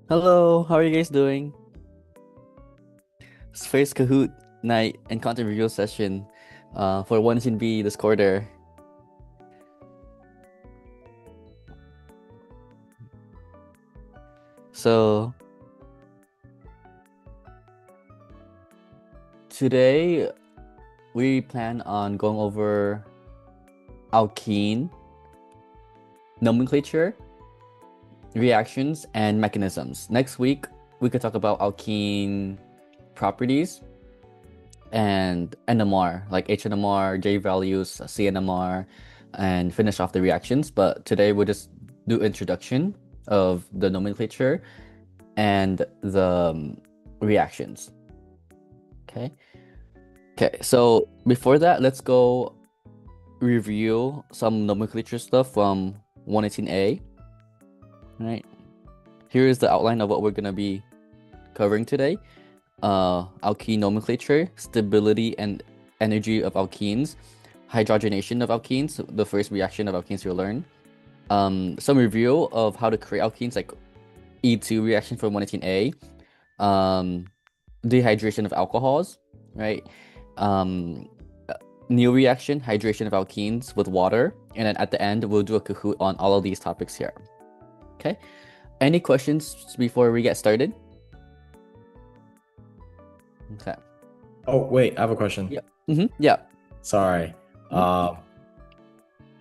Hello, how are you guys doing? It's first Kahoot night and content review session for 1 B this quarter. So today we plan on going over alkene, nomenclature, reactions, and mechanisms. Next week we could talk about alkene properties and NMR, like HNMR, J values, CNMR, and finish off the reactions. But today we'll just do introduction of the nomenclature and the reactions. Okay. Okay. So before that, let's go review some nomenclature stuff from 118A. Right. Here is the outline of what we're gonna be covering today. Alkene nomenclature, stability and energy of alkenes, hydrogenation of alkenes, the first reaction of alkenes you'll learn. Some review of how to create alkenes, like E2 reaction from 118A, dehydration of alcohols, right? New reaction, hydration of alkenes with water, and then at the end we'll do a Kahoot on all of these topics here. Okay. Any questions before we get started? Okay. Oh, wait, I have a question. Yeah. Yeah. Sorry. Mhm.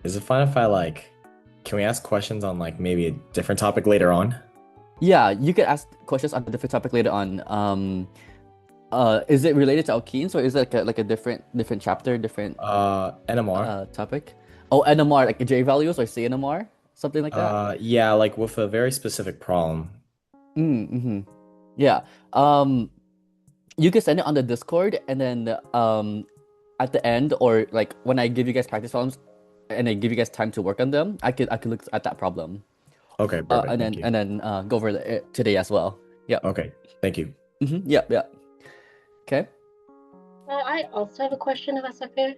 Is it fine if can we ask questions on maybe a different topic later on? Yeah, you could ask questions on a different topic later on. Is it related to alkenes or is it like a different chapter, different NMR. topic? Oh, NMR, like J values or CNMR, something like that. Yeah, like with a very specific problem. Mm-hmm. Yeah. Um, you can send it on the Discord, and then at the end, or like when I give you guys practice problems and I give you guys time to work on them, I could look at that problem. Okay, Uh, perfect. and Thank then you. and then go over it today as well. Yeah. Okay, thank you. Yeah. Yeah. Okay. I also have a question if that's okay.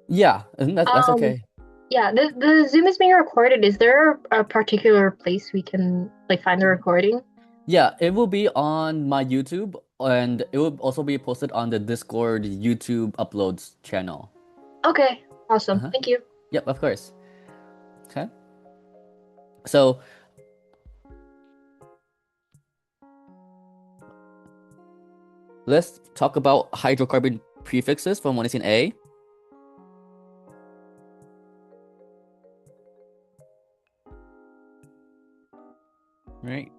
Yeah. That's Um, okay. yeah, the Zoom is being recorded. Is there a particular place we can like find the recording? Yeah, it will be on my YouTube and it will also be posted on the Discord YouTube uploads channel. Okay, awesome. Uh-huh. Thank you. Yep, of course. Okay. So let's talk about hydrocarbon prefixes from 118A. Right.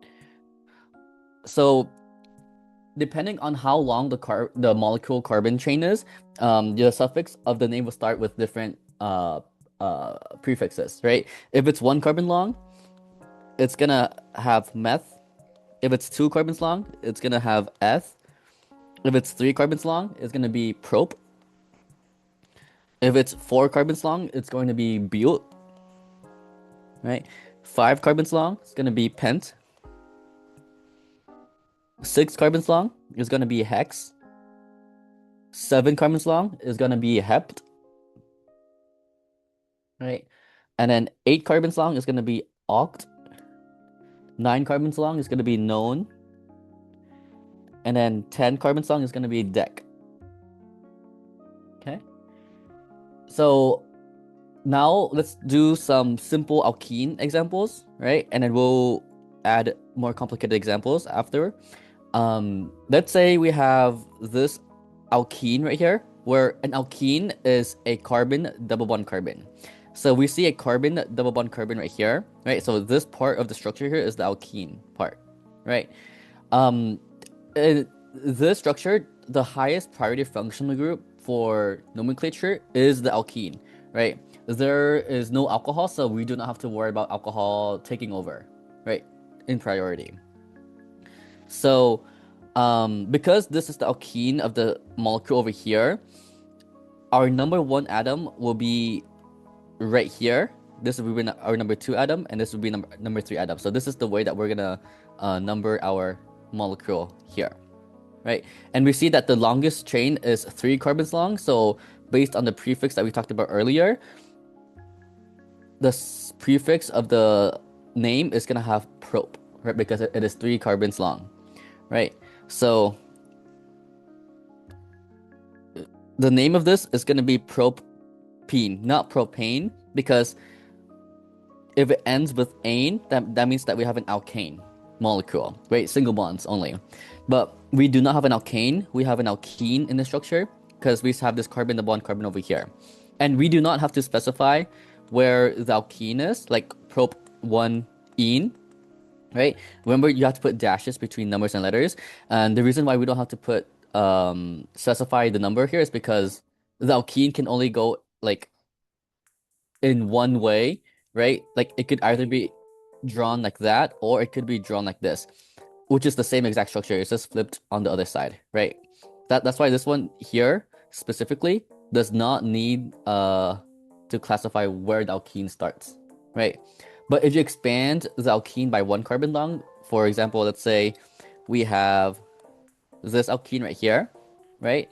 So depending on how long the molecule carbon chain is, the suffix of the name will start with different prefixes, right? If it's 1 carbon long, it's gonna have meth. If it's 2 carbons long, it's gonna have eth. If it's 3 carbons long, it's gonna be prop. If it's 4 carbons long, it's going to be bute, right? 5 carbons long, it's gonna be pent. 6 carbons long is gonna be hex. 7 carbons long is gonna be hept, right? And then 8 carbons long is gonna be oct. 9 carbons long is gonna be known. And then 10 carbons long is gonna be dec. Okay. So now let's do some simple alkene examples, right? And then we'll add more complicated examples after. Let's say we have this alkene right here, where an alkene is a carbon double bond carbon. So we see a carbon double bond carbon right here, right? So this part of the structure here is the alkene part, right? In this structure, the highest priority functional group for nomenclature is the alkene, right? There is no alcohol, so we do not have to worry about alcohol taking over, right? In priority. So, because this is the alkene of the molecule over here, our number 1 atom will be right here. This will be our number 2 atom, and this will be number 3 atom. So this is the way that we're gonna number our molecule here, right? And we see that the longest chain is 3 carbons long. So based on the prefix that we talked about earlier, the prefix of the name is gonna have prop, right? Because it is 3 carbons long, right? So the name of this is going to be propene, not propane, because if it ends with ane, that means that we have an alkane molecule, right? Single bonds only. But we do not have an alkane. We have an alkene in the structure because we have this carbon, the bond carbon over here. And we do not have to specify where the alkene is, like prop 1-ene, right? Remember, you have to put dashes between numbers and letters. And the reason why we don't have to put specify the number here is because the alkene can only go like in one way, right? Like it could either be drawn like that or it could be drawn like this, which is the same exact structure. It's just flipped on the other side, right? That's why this one here specifically does not need to classify where the alkene starts, right? But if you expand the alkene by 1 carbon long, for example, let's say we have this alkene right here, right?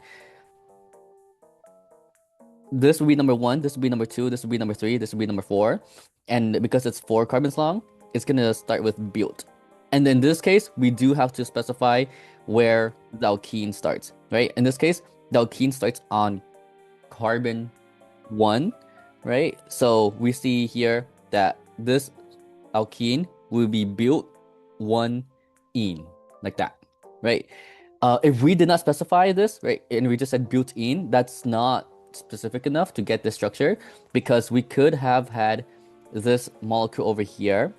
This would be number 1, this would be number 2, this would be number 3, this would be number 4. And because it's 4 carbons long, it's gonna start with bute. And in this case, we do have to specify where the alkene starts, right? In this case, the alkene starts on carbon 1, right? So we see here that this alkene will be bute 1-ene, like that, right? If we did not specify this, right, and we just said butene, that's not specific enough to get this structure because we could have had this molecule over here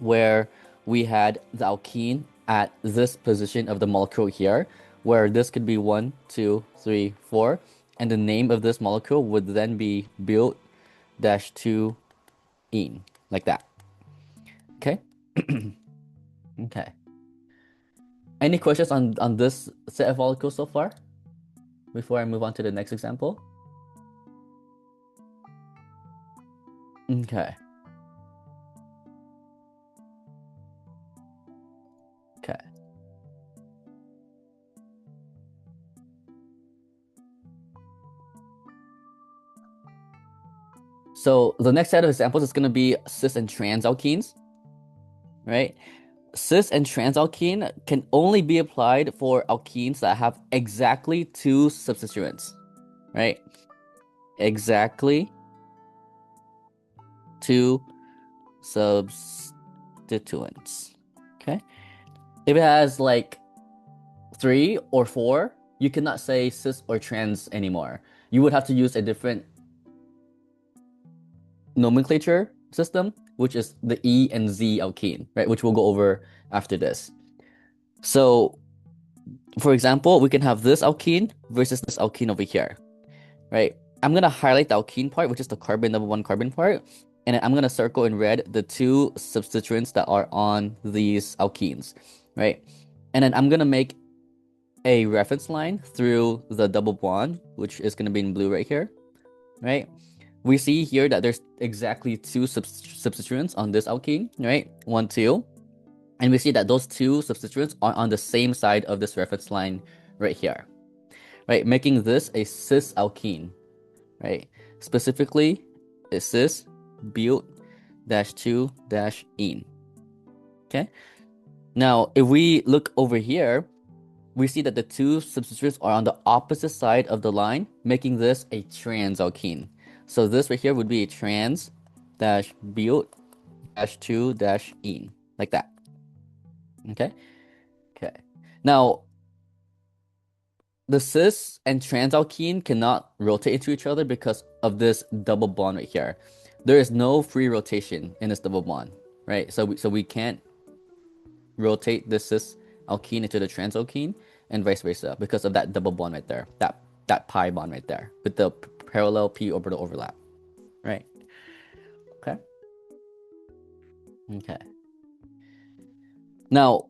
where we had the alkene at this position of the molecule here, where this could be 1, 2, 3, 4, and the name of this molecule would then be bute-2-ene, like that. Okay? Okay. Any questions on this set of molecules so far? Before I move on to the next example? Okay. Okay. So the next set of examples is going to be cis and trans alkenes, right? Cis and trans alkene can only be applied for alkenes that have exactly 2 substituents, right? Exactly 2 substituents, okay? If it has like 3 or 4, you cannot say cis or trans anymore. You would have to use a different nomenclature system, which is the E and Z alkene, right? Which we'll go over after this. So, for example, we can have this alkene versus this alkene over here, right? I'm gonna highlight the alkene part, which is the carbon number 1 carbon part, and I'm gonna circle in red the 2 substituents that are on these alkenes, right? And then I'm gonna make a reference line through the double bond, which is gonna be in blue right here, right? We see here that there's exactly 2 substituents on this alkene, right? 1, 2. And we see that those 2 substituents are on the same side of this reference line right here, right? Making this a cis alkene, right? Specifically, a cis bute-2-ene. Okay? Now, if we look over here, we see that the 2 substituents are on the opposite side of the line, making this a trans alkene. So this right here would be a trans-bute-2-ene, like that. Okay? Okay. Now, the cis and trans alkene cannot rotate into each other because of this double bond right here. There is no free rotation in this double bond, right? So we can't rotate the cis alkene into the trans alkene and vice versa because of that double bond right there, that pi bond right there with the parallel p orbital overlap, right? Okay. Okay. Now,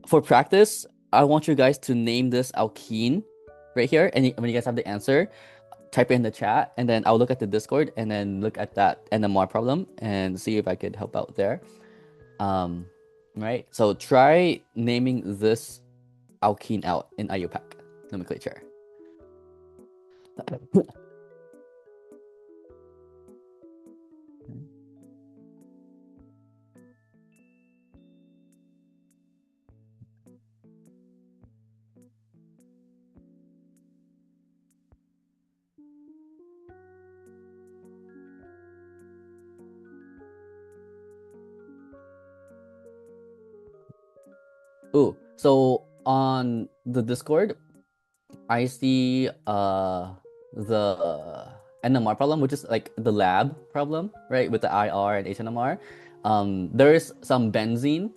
for practice, I want you guys to name this alkene right here, and when you guys have the answer, type it in the chat, and then I'll look at the Discord and then look at that NMR problem and see if I could help out there. Right? So try naming this alkene out in IUPAC nomenclature. Ooh, so on the Discord, I see the NMR problem, which is like the lab problem, right? With the IR and HNMR. There is some benzene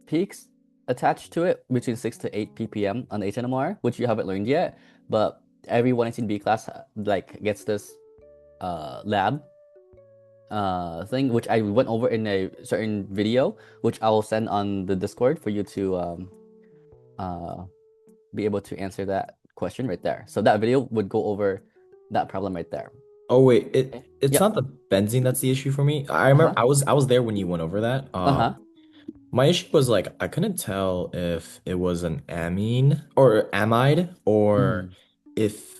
peaks attached to it between 6 to 8 ppm on the HNMR, which you haven't learned yet, but every 118B class like gets this lab thing, which I went over in a certain video, which I will send on the Discord for you to be able to answer that question right there. So that video would go over that problem right there. Oh wait, Okay. it's not Yep. the benzene that's the issue for me. I remember Uh-huh. I was there when you went over that. Uh-huh. My issue was like I couldn't tell if it was an amine or amide or Mm. if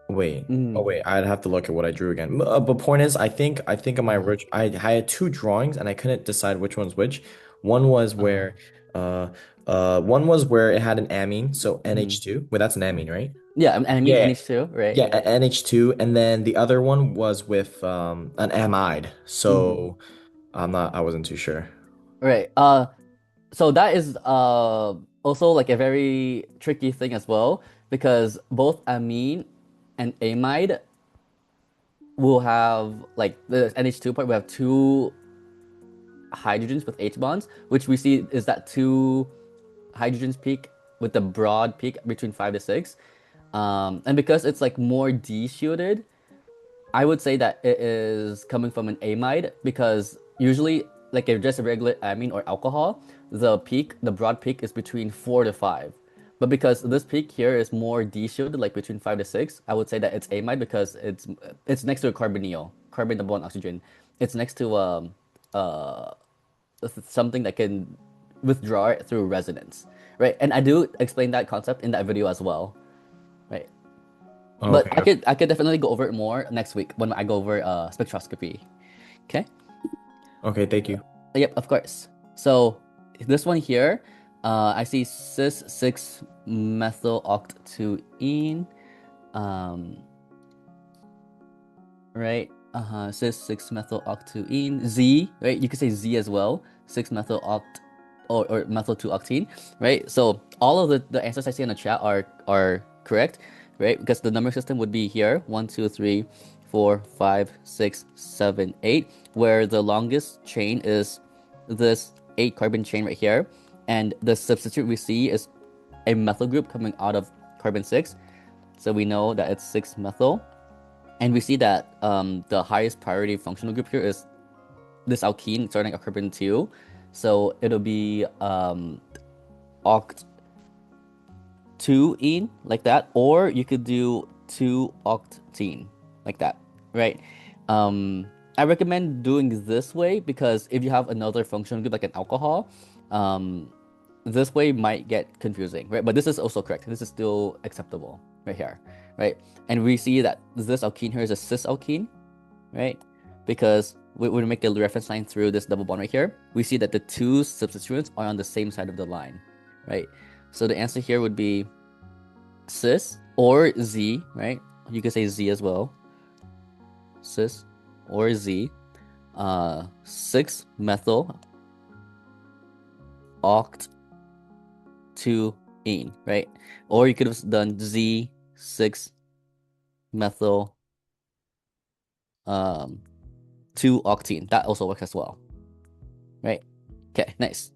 wait. Oh Mm. wait, I'd have to look at what I drew again. But point is, I think of my Uh-huh. rich I had two drawings and I couldn't decide which one's which. One was Uh-huh. where uh one was where it had an amine, so Mm. NH2. Wait, that's an amine, right? Yeah, and I mean Yeah, NH2, right? yeah, NH2, and then the other one was with an amide. Mm. So I wasn't too sure. Right. So that is also like a very tricky thing as well because both amine and amide will have like the NH2 part will have two hydrogens with H bonds, which we see is that two hydrogens peak with the broad peak between 5 to 6. And because it's like more de-shielded, I would say that it is coming from an amide because usually, like if just a regular amine or alcohol, the broad peak is between 4 to 5. But because this peak here is more de-shielded, like between 5 to 6, I would say that it's amide because it's next to a carbonyl, carbon double bond oxygen. It's next to uh something that can withdraw it through resonance, right? And I do explain that concept in that video as well, right? But Okay. I could definitely go over it more next week when I go over spectroscopy. Okay. Okay, thank you. Yep, of course. So this one here, I see cis 6 methyl oct 2 ene, um, right? Cis 6 methyl oct 2 ene Z, right? You could say Z as well. 6 methyl oct or methyl 2 octene, right? So all of the answers I see in the chat are correct, right? Because the number system would be here 1, 2, 3, 4, 5, 6, 7, 8, where the longest chain is this 8 carbon chain right here, and the substitute we see is a methyl group coming out of carbon 6, so we know that it's 6 methyl, and we see that the highest priority functional group here is this alkene starting at carbon 2, so it'll be oct 2 ene like that, or you could do 2 octene like that, right? I recommend doing this way because if you have another functional group like an alcohol, this way might get confusing, right? But this is also correct. This is still acceptable right here, right? And we see that this alkene here is a cis alkene, right? Because when we make a reference line through this double bond right here, we see that the two substituents are on the same side of the line, right? So the answer here would be cis or Z, right? You could say Z as well. Cis or Z. 6 methyl oct 2 ene, right? Or you could have done Z 6 methyl 2 octene. That also works as well, right? Okay, nice.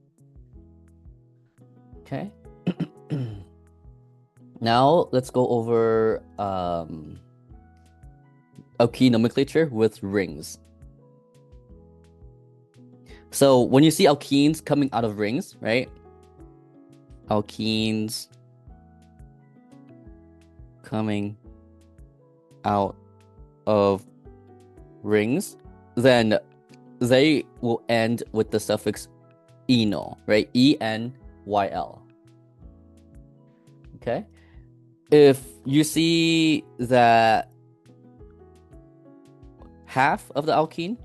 Okay. Now let's go over alkene nomenclature with rings. So when you see alkenes coming out of rings, right? Alkenes coming out of rings, then they will end with the suffix enol, right? ENYL. Okay. If you see that half of the alkene,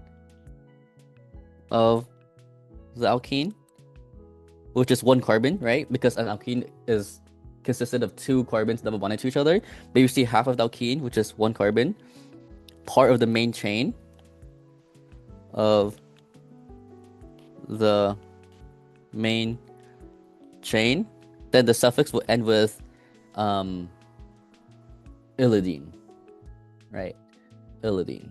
which is one carbon, right? Because an alkene is consisted of two carbons double bonded to each other. But you see half of the alkene, which is one carbon, part of the main chain of the main chain, then the suffix will end with ilidine, right? Ilidine.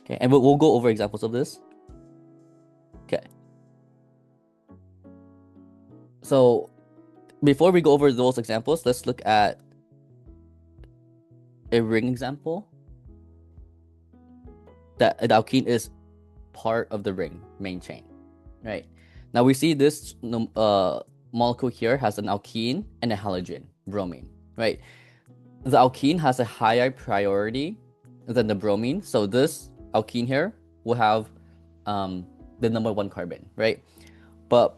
Okay, and we'll go over examples of this. Okay. So before we go over those examples, let's look at a ring example that the alkene is part of the ring main chain, right? Now we see this molecule here has an alkene and a halogen, bromine, right? The alkene has a higher priority than the bromine, so this alkene here will have the number 1 carbon, right? But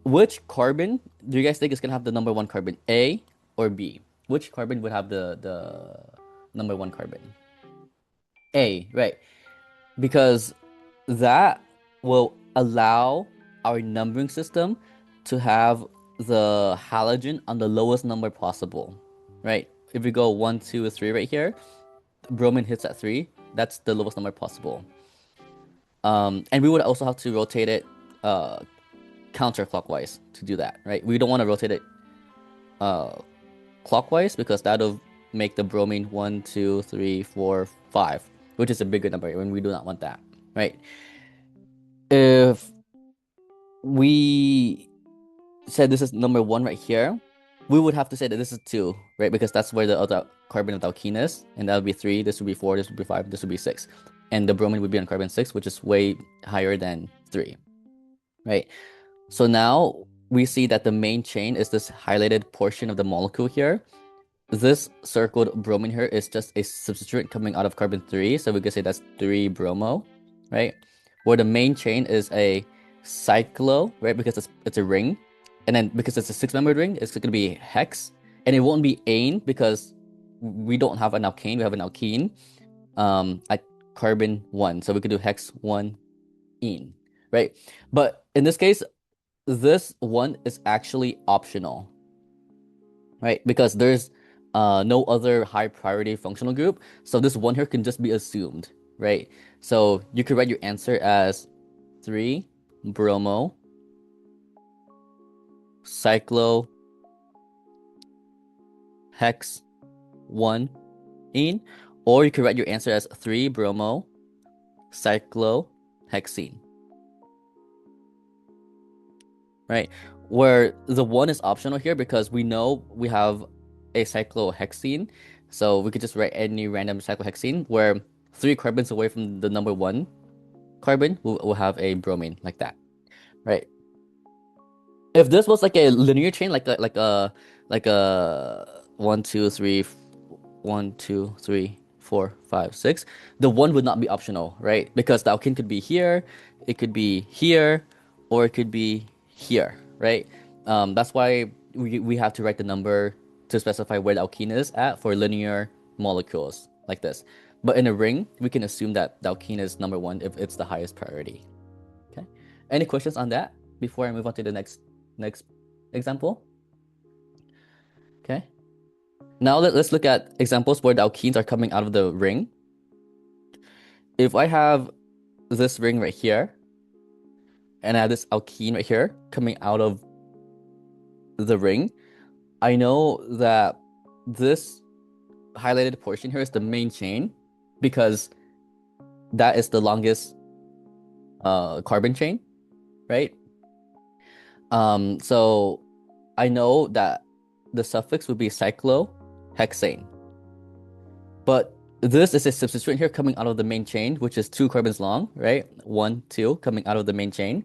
which carbon do you guys think is gonna have the number 1 carbon, A or B? Which carbon would have the number 1 carbon? A, right? Because that will allow our numbering system to have the halogen on the lowest number possible, right? If we go 1, 2, 3 right here, bromine hits at 3. That's the lowest number possible. And we would also have to rotate it counterclockwise to do that, right? We don't want to rotate it clockwise because that'll make the bromine 1, 2, 3, 4, 5, which is a bigger number, and we do not want that, right? If we said this is number 1 right here, we would have to say that this is 2, right? Because that's where the other carbon of the alkene is, and that would be 3, this would be 4, this would be 5, this would be 6. And the bromine would be on carbon 6, which is way higher than 3, right? So now we see that the main chain is this highlighted portion of the molecule here. This circled bromine here is just a substituent coming out of carbon 3, so we could say that's 3-bromo, right? Where the main chain is a cyclo, right? Because it's a ring. And then because it's a 6-membered ring, it's going to be hex. And it won't be ane because we don't have an alkane, we have an alkene at carbon 1. So we could do hex 1 ene, right? But in this case, this one is actually optional, right? Because there's no other high priority functional group. So this one here can just be assumed, right? So you could write your answer as 3-bromo cyclo hex 1 ene, or you could write your answer as 3-bromo cyclohexene, right? Where the 1 is optional here because we know we have a cyclohexene, so we could just write any random cyclohexene where 3 carbons away from the number 1 carbon will have a bromine like that, right? If this was like a linear chain, like a 1, 2, 3, 1, 2, 3, 4, 5, 6, the 1 would not be optional, right? Because the alkene could be here, it could be here, or it could be here, right? That's why we have to write the number to specify where the alkene is at for linear molecules like this. But in a ring, we can assume that the alkene is number 1 if it's the highest priority. Okay. Any questions on that before I move on to the next example? Okay. Now let's look at examples where the alkenes are coming out of the ring. If I have this ring right here, and I have this alkene right here coming out of the ring, I know that this highlighted portion here is the main chain because that is the longest carbon chain, right? So I know that the suffix would be cyclohexane. But this is a substituent here coming out of the main chain, which is 2 carbons long, right? 1, 2 coming out of the main chain.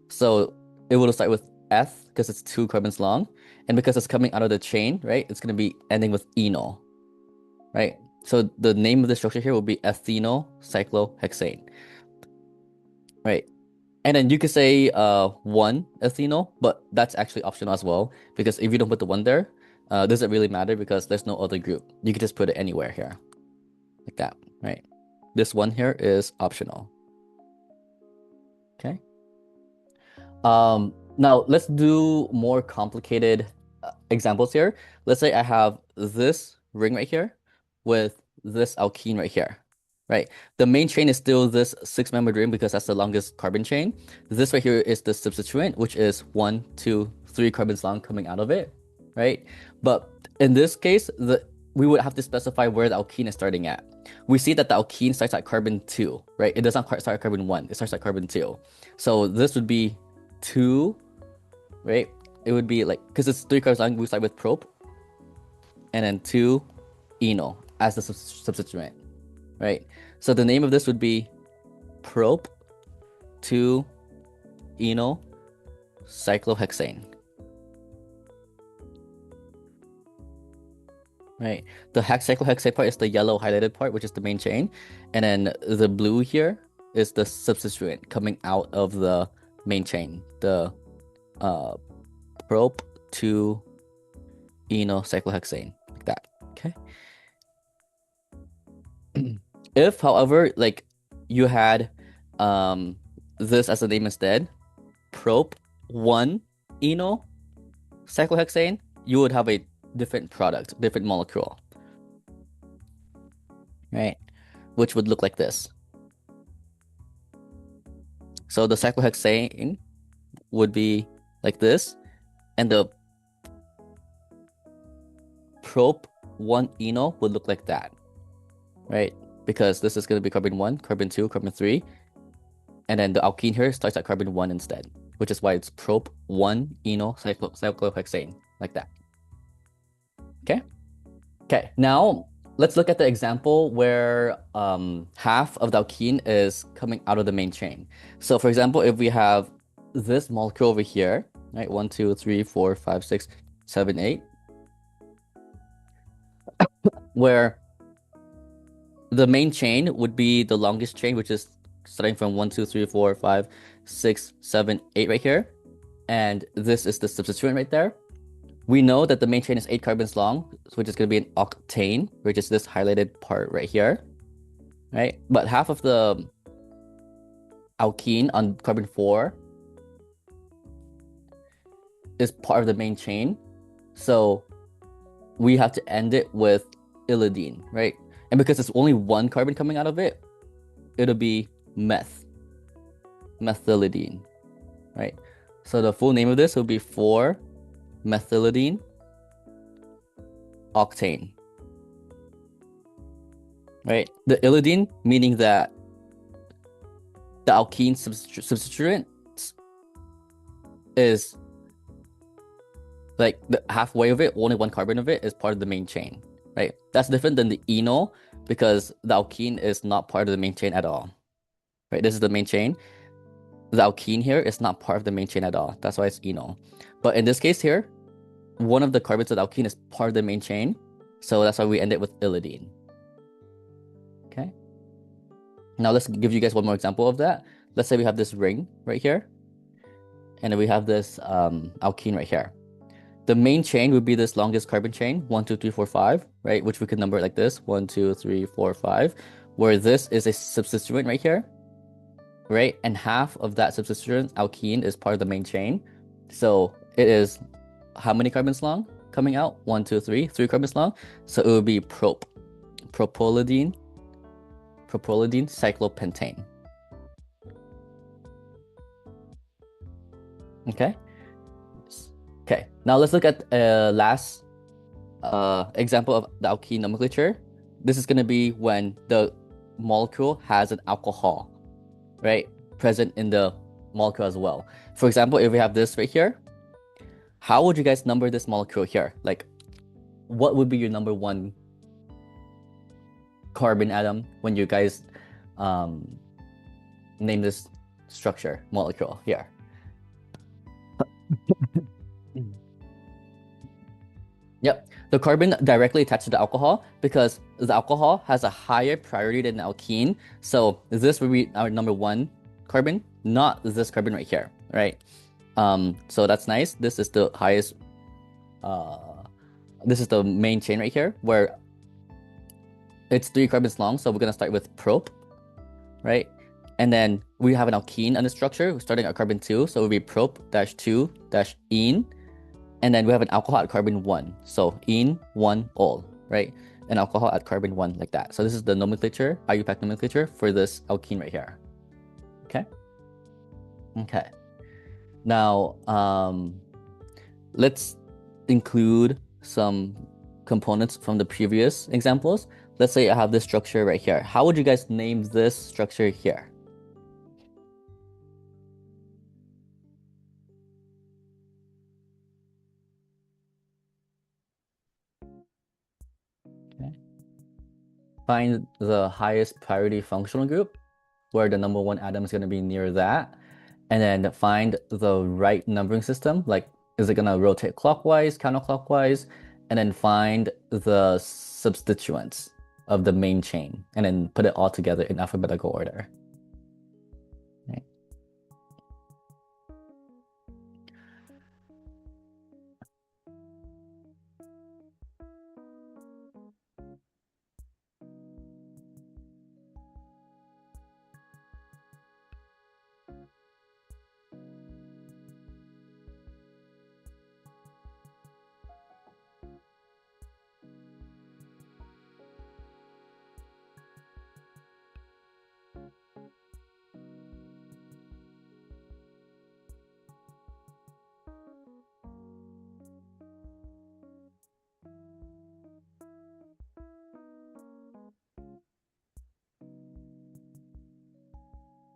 So it will start with eth because it's 2 carbons long. And because it's coming out of the chain, right, it's going to be ending with enol, right? So the name of the structure here will be ethynyl cyclohexane, right? And then you could say 1 ethynyl, but that's actually optional as well, because if you don't put the 1 there, doesn't really matter because there's no other group. You could just put it anywhere here, like that, right? This one here is optional. Okay. Now let's do more complicated examples here. Let's say I have this ring right here with this alkene right here, right? The main chain is still this 6-membered ring because that's the longest carbon chain. This right here is the substituent, which is 1, 2, 3 carbons long coming out of it, right? But in this case, we would have to specify where the alkene is starting at. We see that the alkene starts at carbon 2, right? It does not start at carbon 1, it starts at carbon 2. So this would be 2, right? It would be like, because it's 3 carbons long, we start with prop, and then 2 eno as the substituent, right? So the name of this would be prop 2 eno cyclohexane. Right, the cyclohexane part is the yellow highlighted part, which is the main chain, and then the blue here is the substituent coming out of the main chain, the prop 2 eno cyclohexane, like that. Okay. If, however, like you had this as a name instead, prop 1 eno cyclohexane, you would have a different product, different molecule, right? Which would look like this. So the cyclohexane would be like this, and the prop 1 eno would look like that, right? Because this is going to be carbon 1, carbon 2, carbon 3, and then the alkene here starts at carbon 1 instead, which is why it's prop 1 eno cyclohexane, like that. Okay, now let's look at the example where half of the alkene is coming out of the main chain. So for example, if we have this molecule over here, right, 1, 2, 3, 4, 5, 6, 7, 8, where the main chain would be the longest chain, which is starting from 1, 2, 3, 4, 5, 6, 7, 8 right here, and this is the substituent right there. We know that the main chain is 8 carbons long, which is going to be an octane, which is this highlighted part right here, right? But half of the alkene on carbon 4 is part of the main chain, so we have to end it with ylidine, right? And because there's only 1 carbon coming out of it, it'll be methylidine, right? So the full name of this will be 4-methylidine octane, right? The ylidine meaning that the alkene substituent is like the halfway of it, only 1 carbon of it is part of the main chain, right? That's different than the eno because the alkene is not part of the main chain at all, right? This is the main chain. The alkene here is not part of the main chain at all. That's why it's eno. But in this case here, one of the carbons of the alkene is part of the main chain, so that's why we end it with ylidine. Okay. Now let's give you guys one more example of that. Let's say we have this ring right here, and then we have this alkene right here. The main chain would be this longest carbon chain, 1, 2, 3, 4, 5, right? Which we could number it like this, 1, 2, 3, 4, 5, where this is a substituent right here, right? And half of that substituent alkene is part of the main chain. So it is how many carbons long coming out? 1, 2, 3 carbons long. So it would be propylidine cyclopentane. Okay. Okay, now let's look at last example of the alkene nomenclature. This is going to be when the molecule has an alcohol, right, present in the molecule as well. For example, if we have this right here, how would you guys number this molecule here? Like, what would be your number 1 carbon atom when you guys name this structure molecule here? Yep, the carbon directly attached to the alcohol because the alcohol has a higher priority than the alkene. So this would be our number 1 carbon, not this carbon right here, right? So that's nice. This is the highest, this is the main chain right here where it's 3 carbons long. So we're going to start with prop, right? And then we have an alkene on the structure starting at carbon 2. So it would be prop-2-ene. And then we have an alcohol at carbon 1. So ene 1 ol, right? an alcohol at carbon 1 like that. So this is the nomenclature, IUPAC nomenclature for this alkene right here. Okay. Okay. Now, let's include some components from the previous examples. Let's say I have this structure right here. How would you guys name this structure here? Okay. Find the highest priority functional group, where the number 1 atom is going to be near that. And then find the right numbering system, like is it going to rotate clockwise, counterclockwise, and then find the substituents of the main chain, and then put it all together in alphabetical order. Right.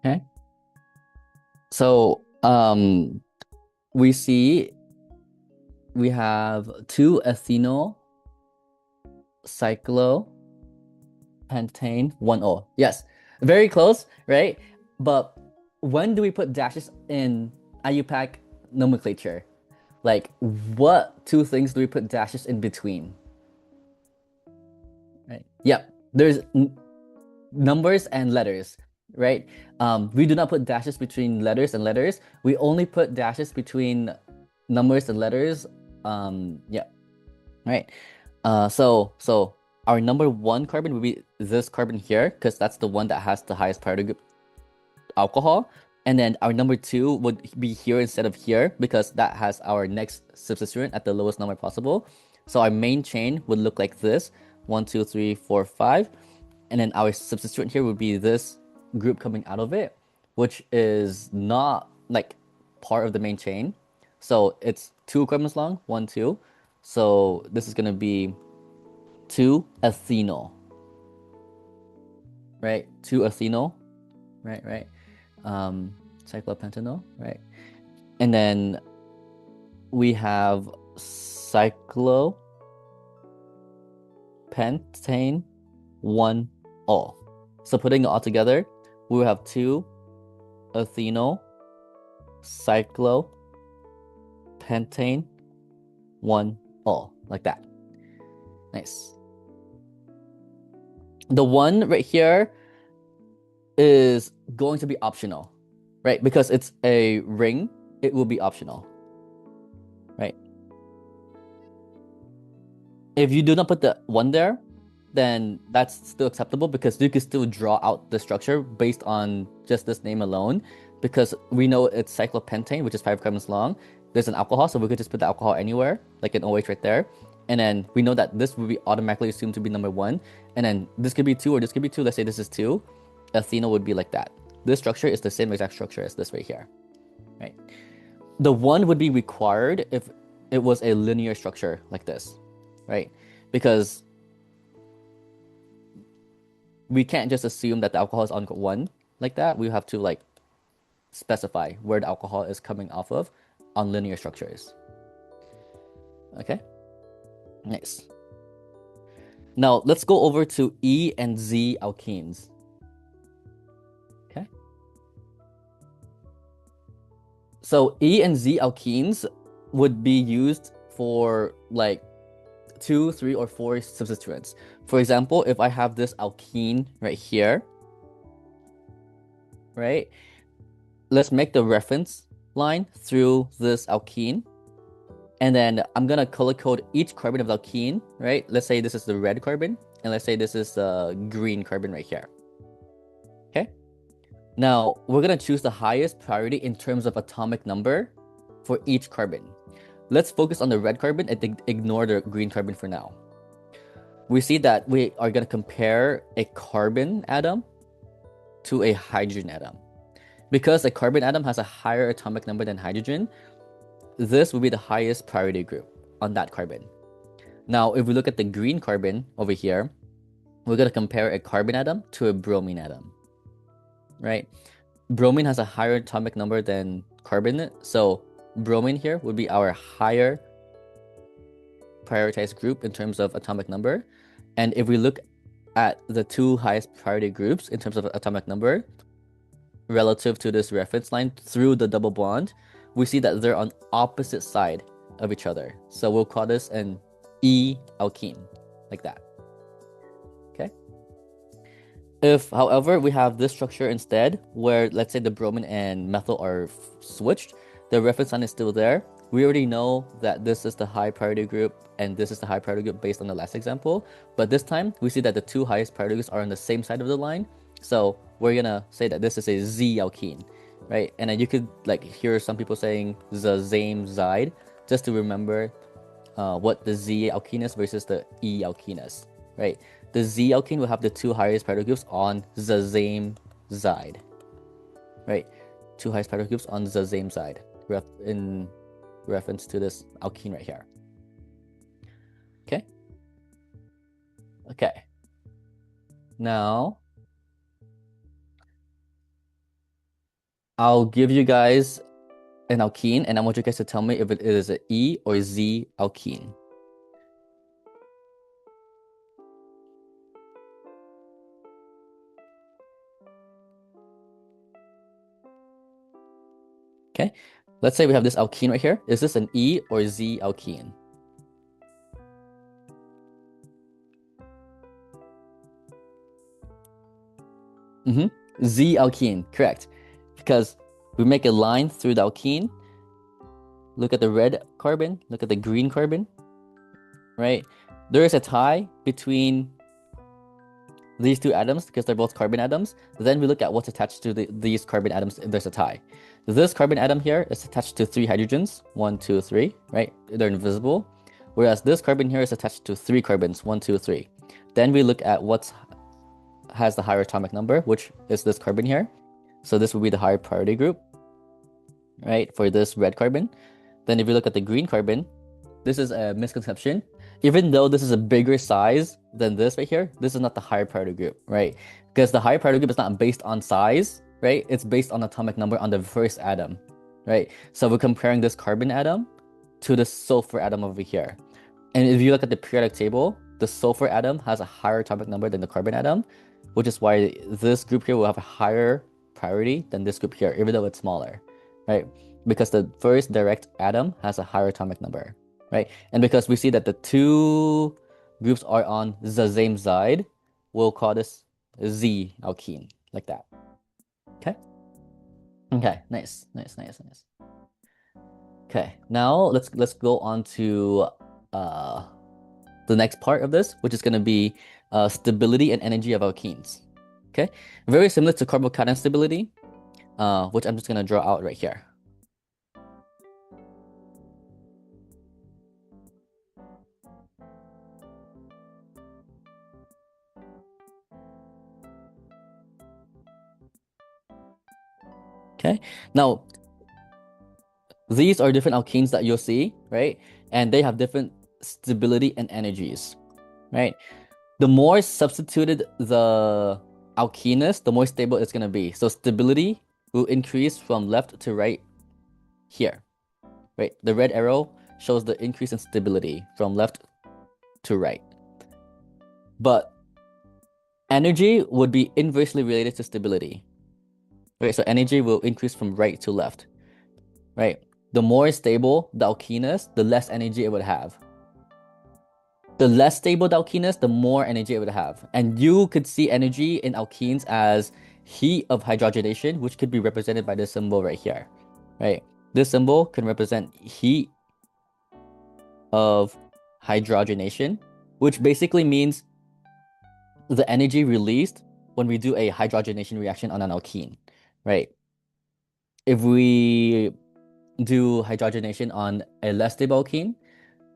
Okay. So we see we have 2 ethynyl cyclopentane 1O. Yes, very close, right? But when do we put dashes in IUPAC nomenclature? Like, what 2 things do we put dashes in between? Right. Yep. There's numbers and letters, right? We do not put dashes between letters and letters. We only put dashes between numbers and letters. Yeah. Right. So our number 1 carbon would be this carbon here, because that's the one that has the highest priority group alcohol. And then our number 2 would be here instead of here, because that has our next substituent at the lowest number possible. So our main chain would look like this: 1, 2, 3, 4, 5. And then our substituent here would be this group coming out of it, which is not like part of the main chain. So it's 2 carbons long, 1, 2. So this is going to be 2-ethynyl, right? 2-ethynyl, right? Cyclopentanol, right? And then we have cyclopentane 1-ol. So putting it all together, we will have 2-ethynyl cyclopentane 1-ol, like that. Nice. The one right here is going to be optional, right? Because it's a ring, it will be optional, right? If you do not put the 1 there, then that's still acceptable, because you can still draw out the structure based on just this name alone, because we know it's cyclopentane, which is 5 carbons long. There's an alcohol, so we could just put the alcohol anywhere, like an OH right there. And then we know that this will be automatically assumed to be number 1. And then this could be 2 or this could be 2. Let's say this is 2. Ethynyl would be like that. This structure is the same exact structure as this right here, right? The 1 would be required if it was a linear structure like this, right? Because we can't just assume that the alcohol is on 1 like that. We have to like specify where the alcohol is coming off of on linear structures. Okay, nice. Now let's go over to E and Z alkenes. Okay. So E and Z alkenes would be used for like 2, 3, or 4 substituents. For example, if I have this alkene right here, right? Let's make the reference line through this alkene. And then I'm going to color code each carbon of the alkene, right? Let's say this is the red carbon, and let's say this is the green carbon right here. Okay? Now, we're going to choose the highest priority in terms of atomic number for each carbon. Let's focus on the red carbon and ignore the green carbon for now. we see that we are going to compare a carbon atom to a hydrogen atom. Because a carbon atom has a higher atomic number than hydrogen, this will be the highest priority group on that carbon. Now, if we look at the green carbon over here, we're going to compare a carbon atom to a bromine atom, right? Bromine has a higher atomic number than carbon, so bromine here would be our higher prioritized group in terms of atomic number. And if we look at the two highest priority groups in terms of atomic number relative to this reference line through the double bond, we see that they're on opposite side of each other. So we'll call this an E alkene, like that. Okay. If, however, we have this structure instead, where let's say the bromine and methyl are switched, the reference line is still there. We already know that this is the high priority group and this is the high priority group based on the last example. But this time, we see that the two highest priority groups are on the same side of the line. So we're gonna say that this is a Z alkene, right? And then you could like hear some people saying the same side, just to remember what the Z alkene is versus the E alkene is, right? The Z alkene will have the two highest priority groups on the same side, right? Two highest priority groups on the same side, in reference to this alkene right here. Okay. Okay. Now, I'll give you guys an alkene, and I want you guys to tell me if it is an E or Z alkene. Okay, let's say we have this alkene right here. Is this an E or Z alkene? Z alkene, correct. Because we make a line through the alkene. Look at the red carbon, look at the green carbon, right? There is a tie between these two atoms because they're both carbon atoms. Then we look at what's attached to these carbon atoms if there's a tie. This carbon atom here is attached to 3 hydrogens, 1, 2, 3, right? They're invisible. Whereas this carbon here is attached to 3 carbons, 1, 2, 3. Then we look at what has the higher atomic number, which is this carbon here. So this will be the higher priority group, right, for this red carbon. Then if you look at the green carbon, this is a misconception. Even though this is a bigger size than this right here, this is not the higher priority group, right? Because the higher priority group is not based on size, right? It's based on atomic number on the first atom, right? So we're comparing this carbon atom to the sulfur atom over here. And if you look at the periodic table, the sulfur atom has a higher atomic number than the carbon atom, which is why this group here will have a higher priority than this group here, even though it's smaller, right? Because the first direct atom has a higher atomic number, right? And because we see that the two groups are on the same side, we'll call this Z alkene, like that. Okay? Okay, nice. Okay, now let's go on to the next part of this, which is going to be stability and energy of alkenes. Okay, very similar to carbocation stability, which I'm just going to draw out right here. Okay, now these are different alkenes that you'll see, right? And they have different stability and energies, right? The more substituted the alkene is, the more stable it's going to be. So stability will increase from left to right here, right? The red arrow shows the increase in stability from left to right. But energy would be inversely related to stability. Okay, so energy will increase from right to left, right? The more stable the alkene is, the less energy it would have. The less stable the alkene is, the more energy it would have. And you could see energy in alkenes as heat of hydrogenation, which could be represented by this symbol right here, right? This symbol can represent heat of hydrogenation, which basically means the energy released when we do a hydrogenation reaction on an alkene, right? If we do hydrogenation on a less stable alkene,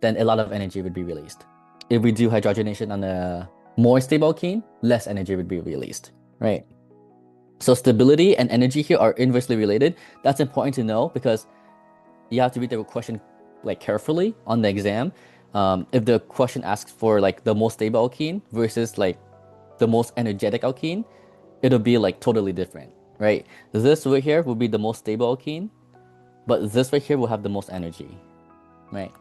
then a lot of energy would be released. if we do hydrogenation on a more stable alkene, less energy would be released, right? So stability and energy here are inversely related. That's important to know because you have to read the question like carefully on the exam. If the question asks for like the most stable alkene versus like the most energetic alkene, it'll be like totally different, right? This right here will be the most stable alkene, but this right here will have the most energy, right?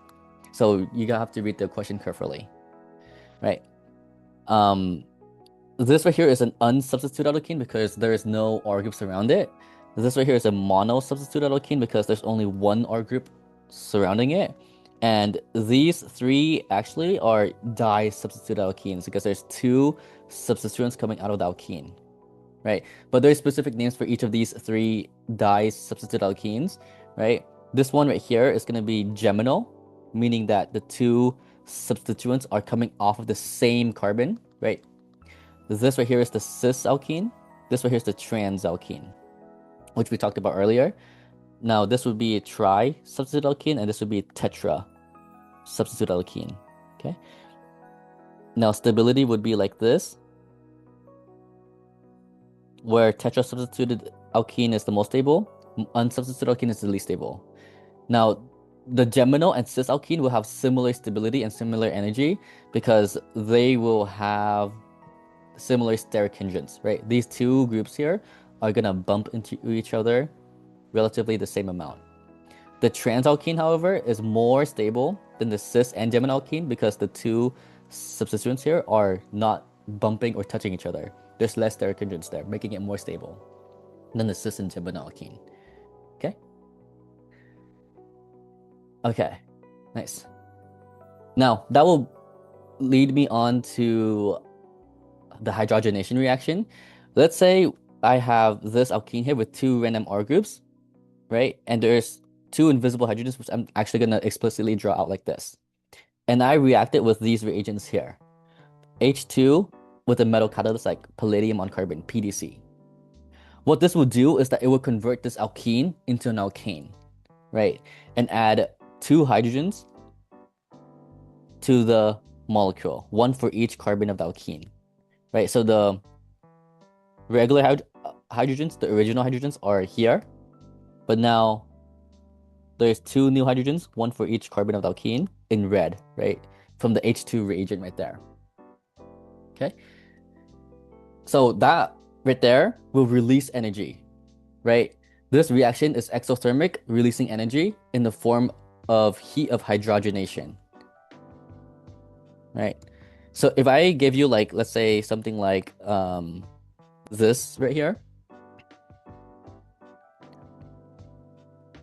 So you have to read the question carefully, right? This right here is an unsubstituted alkene because there is no R groups around it. This right here is a mono-substituted alkene because there's only one R group surrounding it. And these three actually are di-substituted alkenes because there's two substituents coming out of the alkene, right? But there's specific names for each of these three di-substituted alkenes, right? This one right here is going to be geminal, meaning that the two substituents are coming off of the same carbon, right? This right here is the cis alkene. This right here is the trans alkene, which we talked about earlier. Now this would be a tri-substitute alkene, and this would be a tetra-substitute alkene. Okay. Now stability would be like this, where tetra-substituted alkene is the most stable, unsubstituted alkene is the least stable. Now, the geminal and cis alkene will have similar stability and similar energy because they will have similar steric hindrance, right? These two groups here are gonna bump into each other relatively the same amount. The trans alkene, however, is more stable than the cis and geminal alkene because the two substituents here are not bumping or touching each other. There's less steric hindrance there, making it more stable than the cis and geminal alkene. Okay? Okay, nice. Now, that will lead me on to the hydrogenation reaction. Let's say I have this alkene here with two random R groups, right? And there's two invisible hydrogens, which I'm actually going to explicitly draw out like this. And I react it with these reagents here. H2 with a metal catalyst like palladium on carbon, PDC. What this will do is that it will convert this alkene into an alkane, right? And add two hydrogens to the molecule, one for each carbon of the alkene, right? So the regular hydrogens, the original hydrogens are here, but now there's two new hydrogens, one for each carbon of the alkene in red, right? From the H2 reagent right there. Okay. So that right there will release energy, right? This reaction is exothermic, releasing energy in the form of heat of hydrogenation, right? So if I give you like, let's say something like this right here,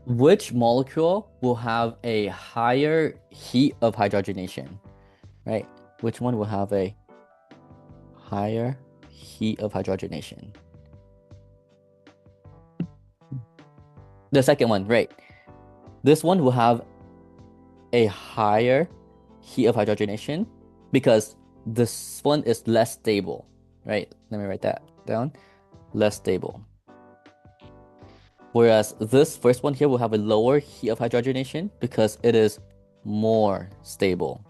which molecule will have a higher heat of hydrogenation, right? Which one will have a higher heat of hydrogenation? The second one, right? This one will have a higher heat of hydrogenation because this one is less stable, right? Let me write that down. Less stable. Whereas this first one here will have a lower heat of hydrogenation because it is more stable.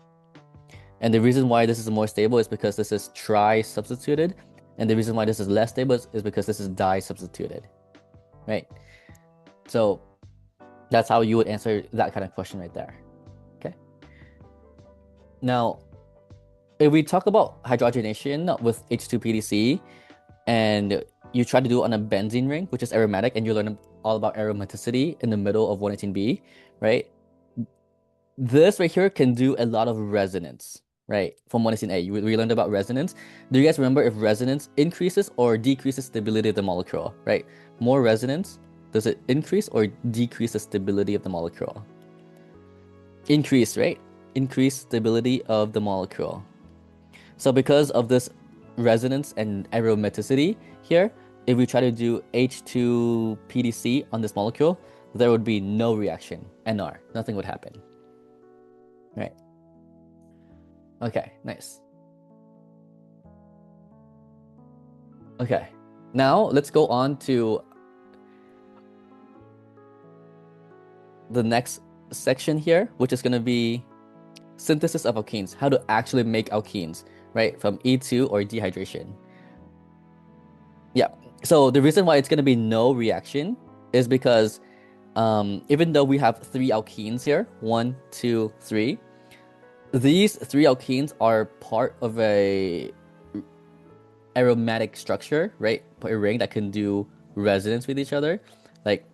And the reason why this is more stable is because this is tri-substituted. And the reason why this is less stable is because this is di-substituted, right? So that's how you would answer that kind of question right there, okay? Now, if we talk about hydrogenation with H2PDC and you try to do it on a benzene ring, which is aromatic, and you learn all about aromaticity in the middle of 118B, right? This right here can do a lot of resonance, right? From 118A, we learned about resonance. Do you guys remember if resonance increases or decreases stability of the molecule, right? More resonance, does it increase or decrease the stability of the molecule? Increase, right? Increase stability of the molecule. So because of this resonance and aromaticity here, if we try to do H2PDC on this molecule, there would be no reaction, NR, nothing would happen, right? Okay, nice. Okay, now let's go on to the next section here, which is going to be synthesis of alkenes, how to actually make alkenes, right? From E2 or dehydration. Yeah. So the reason why it's going to be no reaction is because even though we have 3 alkenes here, 1, 2, 3, these 3 alkenes are part of a aromatic structure, right? A ring that can do resonance with each other. Like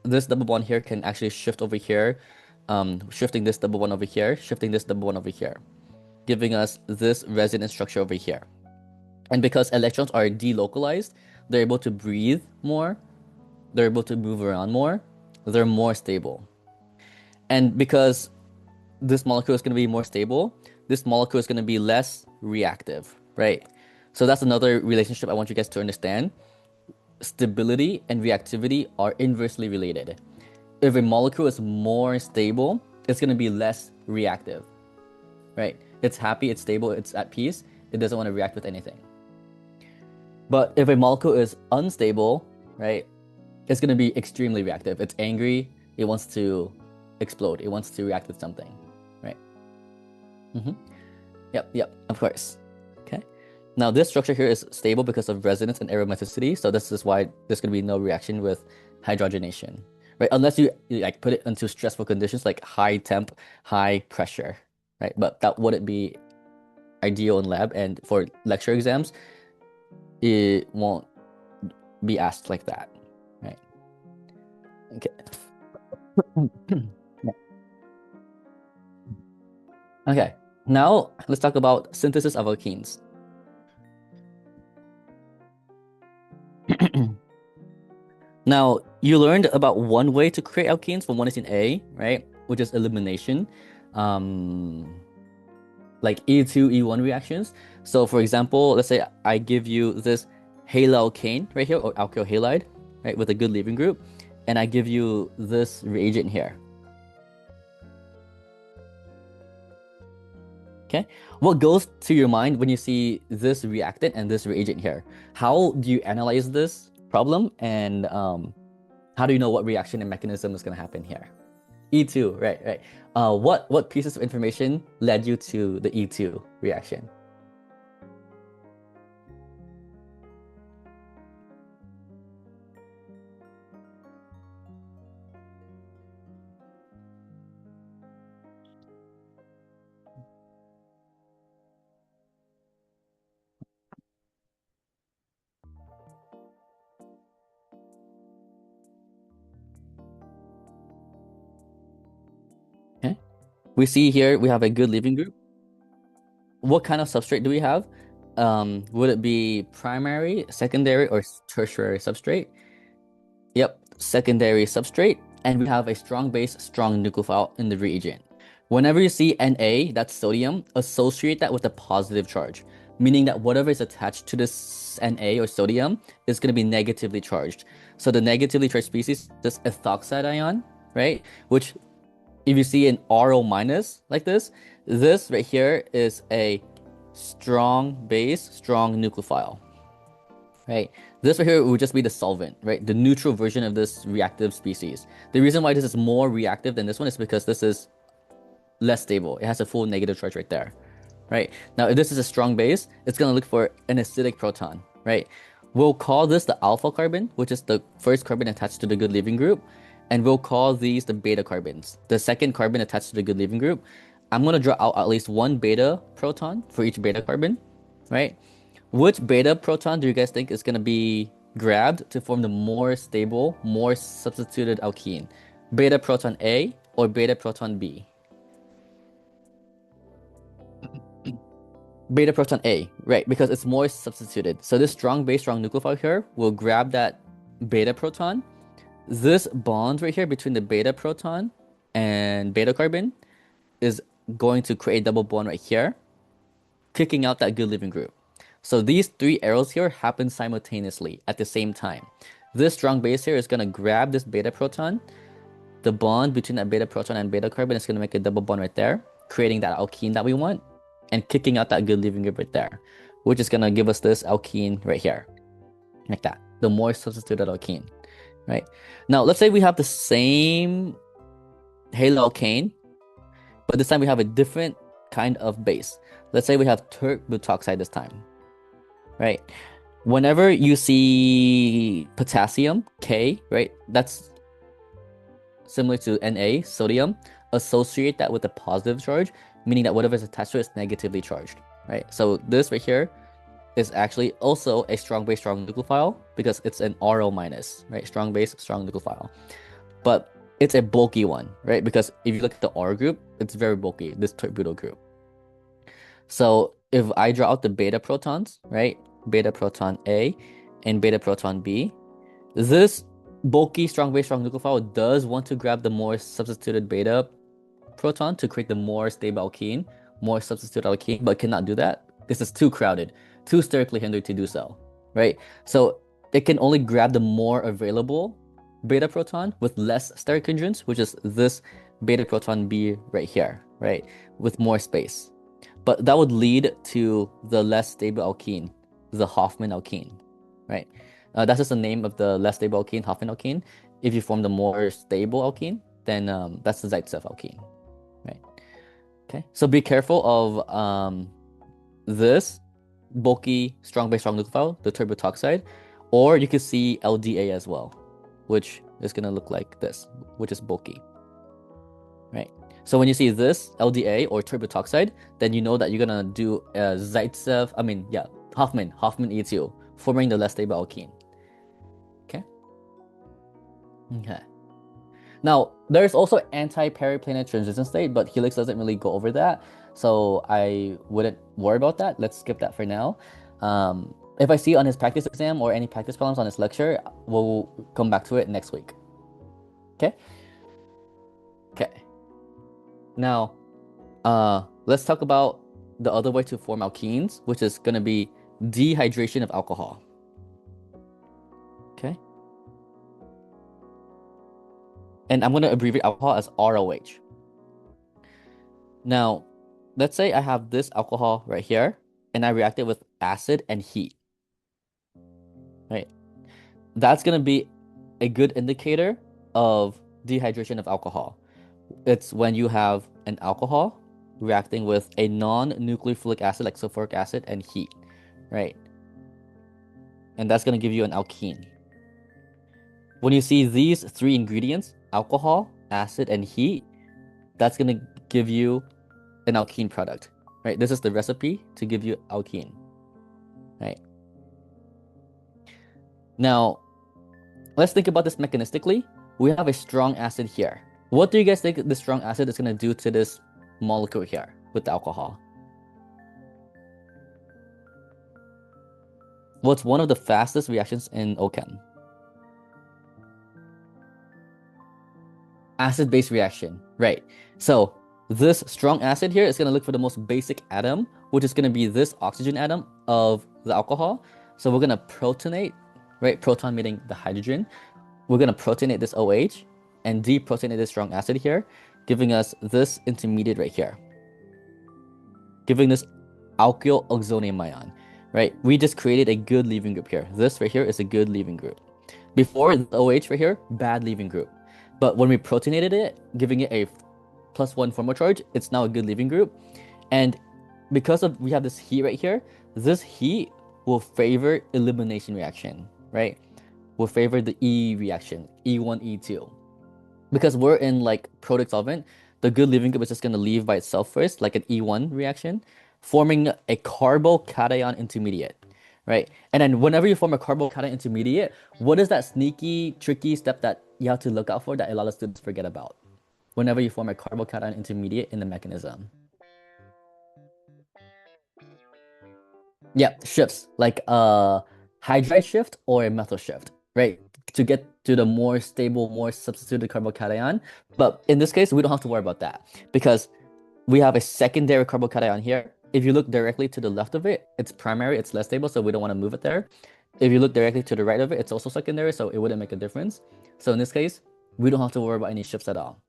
this double bond here can actually shift over here, shifting this double bond over here, shifting this double bond over here, giving us this resonance structure over here. And because electrons are delocalized, they're able to breathe more, they're able to move around more, they're more stable. And because this molecule is going to be more stable, this molecule is going to be less reactive, right? So that's another relationship I want you guys to understand. Stability and reactivity are inversely related. If a molecule is more stable, it's going to be less reactive, right? It's happy, it's stable, it's at peace, it doesn't want to react with anything. But if a molecule is unstable, right, it's going to be extremely reactive. It's angry, it wants to explode, it wants to react with something, right? Yep, of course. Okay. Now this structure here is stable because of resonance and aromaticity, so this is why there's going to be no reaction with hydrogenation, right? Unless you like put it into stressful conditions like high temp, high pressure, right? But that wouldn't be ideal in lab, and for lecture exams, it won't be asked like that, right? Okay. Okay, now let's talk about synthesis of alkenes. Now, you learned about one way to create alkenes from 1 in A, right? Which is elimination, like E2, E1 reactions. So for example, let's say I give you this halalkane right here, or alkyl halide, right, with a good leaving group, and I give you this reagent here. Okay, what goes to your mind when you see this reactant and this reagent here? How do you analyze this problem, and how do you know what reaction and mechanism is going to happen here? E2, right. What pieces of information led you to the E2 reaction? Okay, we see here we have a good leaving group. What kind of substrate do we have? Would it be primary, secondary, or tertiary substrate? Yep, secondary substrate. And we have a strong base, strong nucleophile in the reagent. Whenever you see Na, that's sodium, associate that with a positive charge, meaning that whatever is attached to this Na or sodium is going to be negatively charged. So the negatively charged species, this ethoxide ion, right? Which if you see an RO minus like this right here is a strong base, strong nucleophile, right? This right here would just be the solvent, right? The neutral version of this reactive species. The reason why this is more reactive than this one is because this is less stable. It has a full negative charge right there, right? Now, if this is a strong base, it's going to look for an acidic proton, right? We'll call this the alpha carbon, which is the first carbon attached to the good leaving group. And we'll call these the beta carbons, the second carbon attached to the good leaving group. I'm going to draw out at least one beta proton for each beta carbon, right? Which beta proton do you guys think is going to be grabbed to form the more stable, more substituted alkene? Beta proton A or beta proton B? Beta proton A, right? Because it's more substituted. So this strong base, strong nucleophile here will grab that beta proton. This bond right here between the beta proton and beta carbon is going to create a double bond right here, kicking out that good leaving group. So these 3 arrows here happen simultaneously at the same time. This strong base here is going to grab this beta proton. The bond between that beta proton and beta carbon is going to make a double bond right there, creating that alkene that we want, and kicking out that good leaving group right there, which is going to give us this alkene right here, like that, the more substituted alkene, right? Now, let's say we have the same halalkane, but this time we have a different kind of base. Let's say we have terbutoxide this time, right? Whenever you see potassium, K, right? That's similar to Na, sodium. Associate that with a positive charge, meaning that whatever is attached to it is negatively charged, right? So this right here is actually also a strong base, strong nucleophile because it's an RO minus, right? Strong base, strong nucleophile. But it's a bulky one, right? Because if you look at the R group, it's very bulky, this butyl group. So if I draw out the beta protons, right? Beta proton A and beta proton B, this bulky, strong base, strong nucleophile does want to grab the more substituted beta proton to create the more stable alkene, more substituted alkene, but cannot do that. This is too crowded, too sterically hindered to do so, right? So it can only grab the more available beta proton with less steric hindrance, which is this beta proton B right here, right? With more space. But that would lead to the less stable alkene, the Hoffman alkene, right? That's just the name of the less stable alkene, Hoffman alkene. If you form the more stable alkene, then that's the Zaitsev alkene, right? Okay, so be careful of this bulky, strong base, strong nucleophile, the terbutoxide, or you can see LDA as well, which is gonna look like this, which is bulky, right? So when you see this LDA or terbutoxide, then you know that you're gonna do Zaitsev, Hoffman E2, forming the less stable alkene. Okay. Now, there's also anti-periplanar transition state, but Helix doesn't really go over that, so I wouldn't worry about that. Let's skip that for now. If I see on his practice exam or any practice problems on his lecture, we'll come back to it next week. Okay? Okay. Now, let's talk about the other way to form alkenes, which is going to be dehydration of alcohol. Okay? And I'm going to abbreviate alcohol as ROH. Now, let's say I have this alcohol right here, and I react it with acid and heat. Right? That's going to be a good indicator of dehydration of alcohol. It's when you have an alcohol reacting with a non-nucleophilic acid like sulfuric acid and heat, right? And that's going to give you an alkene. When you see these three ingredients, alcohol, acid, and heat, that's going to give you an alkene product, right? This is the recipe to give you alkene, right? Now, let's think about this mechanistically. We have a strong acid here. What do you guys think the strong acid is going to do to this molecule here with the alcohol? What's one of the fastest reactions in Alkene? Acid-base reaction, right? So this strong acid here is going to look for the most basic atom, which is going to be this oxygen atom of the alcohol. So we're going to protonate, right? Proton meaning the hydrogen. We're going to protonate this OH and deprotonate this strong acid here, giving us this intermediate right here, giving this alkyl oxonium ion, right? We just created a good leaving group here. This right here is a good leaving group. Before, the OH right here, bad leaving group. But when we protonated it, giving it a +1 formal charge, it's now a good leaving group. And because of we have this heat right here, this heat will favor elimination reaction, right? Will favor the E reaction, E1, E2. Because we're in like protic solvent, the good leaving group is just going to leave by itself first, like an E1 reaction, forming a carbocation intermediate, right? And then whenever you form a carbocation intermediate, what is that sneaky, tricky step that you have to look out for that a lot of students forget about? Whenever you form a carbocation intermediate in the mechanism. Yeah, shifts, like a hydride shift or a methyl shift, right? To get to the more stable, more substituted carbocation. But in this case, we don't have to worry about that because we have a secondary carbocation here. If you look directly to the left of it, it's primary, it's less stable, so we don't want to move it there. If you look directly to the right of it, it's also secondary, so it wouldn't make a difference. So in this case, we don't have to worry about any shifts at all.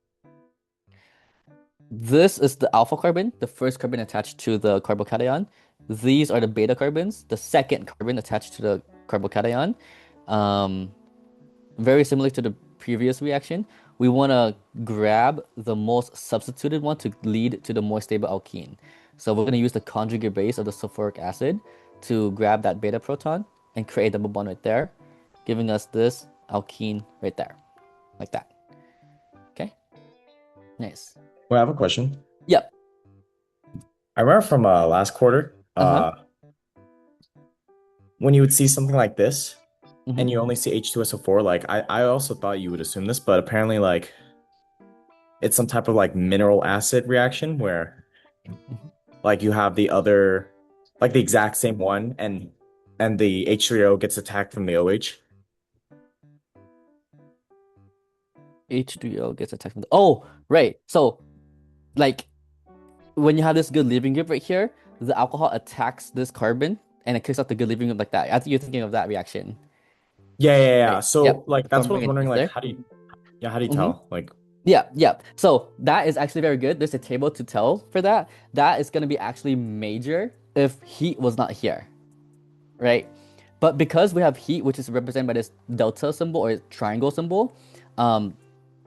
This is the alpha carbon, the first carbon attached to the carbocation. These are the beta carbons, the second carbon attached to the carbocation. Very similar to the previous reaction. we want to grab the most substituted one to lead to the more stable alkene. So we're going to use the conjugate base of the sulfuric acid to grab that beta proton and create a double bond right there, giving us this alkene right there, like that. Okay, nice. Well, I have a question. Yep. I remember from last quarter, Uh-huh. when you would see something like this Mhm. and you only see H2SO4, like I also thought you would assume this, but apparently like it's some type of like mineral acid reaction where Mhm. like you have the other like the exact same one and the H3O gets attacked from the OH. H3O gets attacked from the... Oh, right. So, like, when you have this good leaving group right here, the alcohol attacks this carbon and it kicks out the good leaving group like that. I think you're thinking of that reaction. Yeah. Right. So Yep. like that's what I Forming was an wondering, ester like there. how do you Mm-hmm. tell? Like Yeah. So that is actually very good. There's a table to tell for that. That is going to be actually major if heat was not here, right? But because we have heat, which is represented by this delta symbol or triangle symbol, um,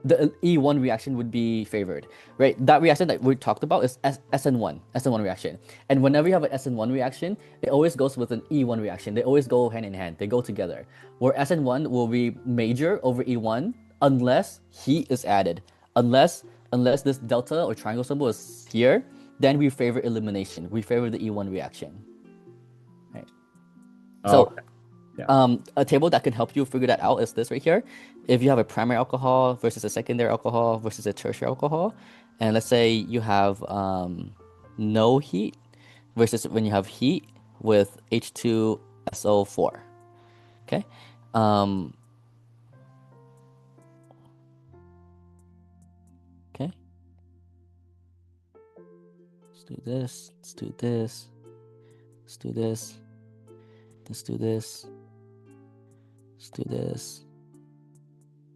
the E1 reaction would be favored, right? That reaction that we talked about is SN1 reaction. And whenever you have an SN1 reaction, it always goes with an E1 reaction. They always go hand in hand. They go together. Where SN1 will be major over E1 unless heat is added. Unless this delta or triangle symbol is here, then we favor elimination. We favor the E1 reaction, right? oh, So okay. Yeah. a table that can help you figure that out is this right here. If you have a primary alcohol versus a secondary alcohol versus a tertiary alcohol, and let's say you have no heat versus when you have heat with H2SO4. Okay. Um, okay. Let's do this. Let's do this. Let's do this. Let's do this. Let's do this.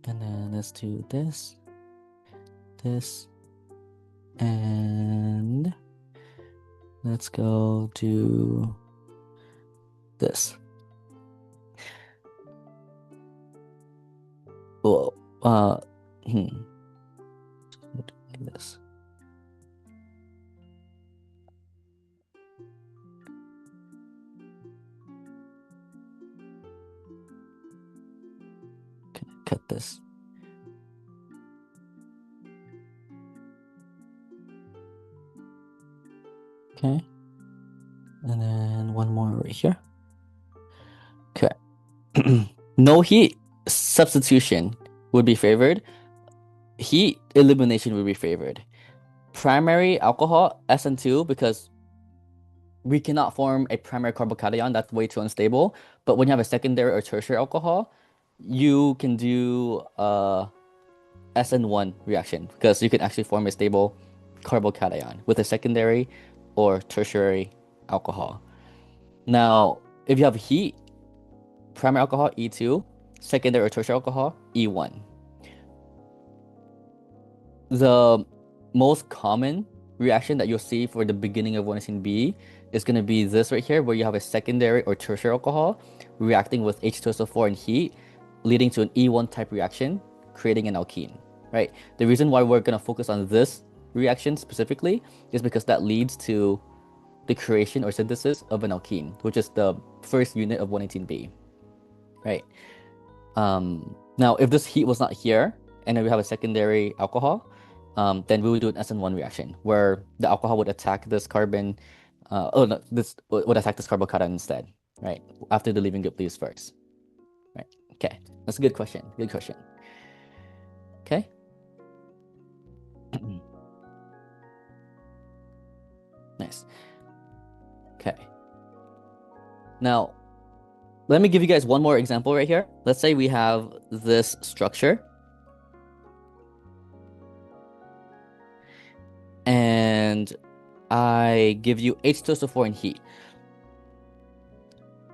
And then let's do this. This. And let's go do this. Whoa. Like this. Can I cut this? Okay. And then one more right here. Okay. No heat substitution would be favored. Heat elimination would be favored. Primary alcohol, SN2, because we cannot form a primary carbocation. That's way too unstable. But when you have a secondary or tertiary alcohol, you can do SN1 reaction because you can actually form a stable carbocation with a secondary or tertiary alcohol. Now, if you have heat, primary alcohol E2, secondary or tertiary alcohol E1. The most common reaction that you'll see for the beginning of 1,18B is going to be this right here, where you have a secondary or tertiary alcohol reacting with H2SO4 and heat, leading to an E1 type reaction, creating an alkene, right? The reason why we're going to focus on this reaction specifically is because that leads to the creation or synthesis of an alkene, which is the first unit of 1,18B, right? Now, if this heat was not here, and then we have a secondary alcohol, then we would do an SN1 reaction, where the alcohol would attack this carbon, no, this would attack this carbocation instead, right? After the leaving group leaves first, right? Okay, that's a good question. Good question. Okay. Nice. Okay. Now, let me give you guys one more example right here. Let's say we have this structure. And I give you H2SO4 and heat.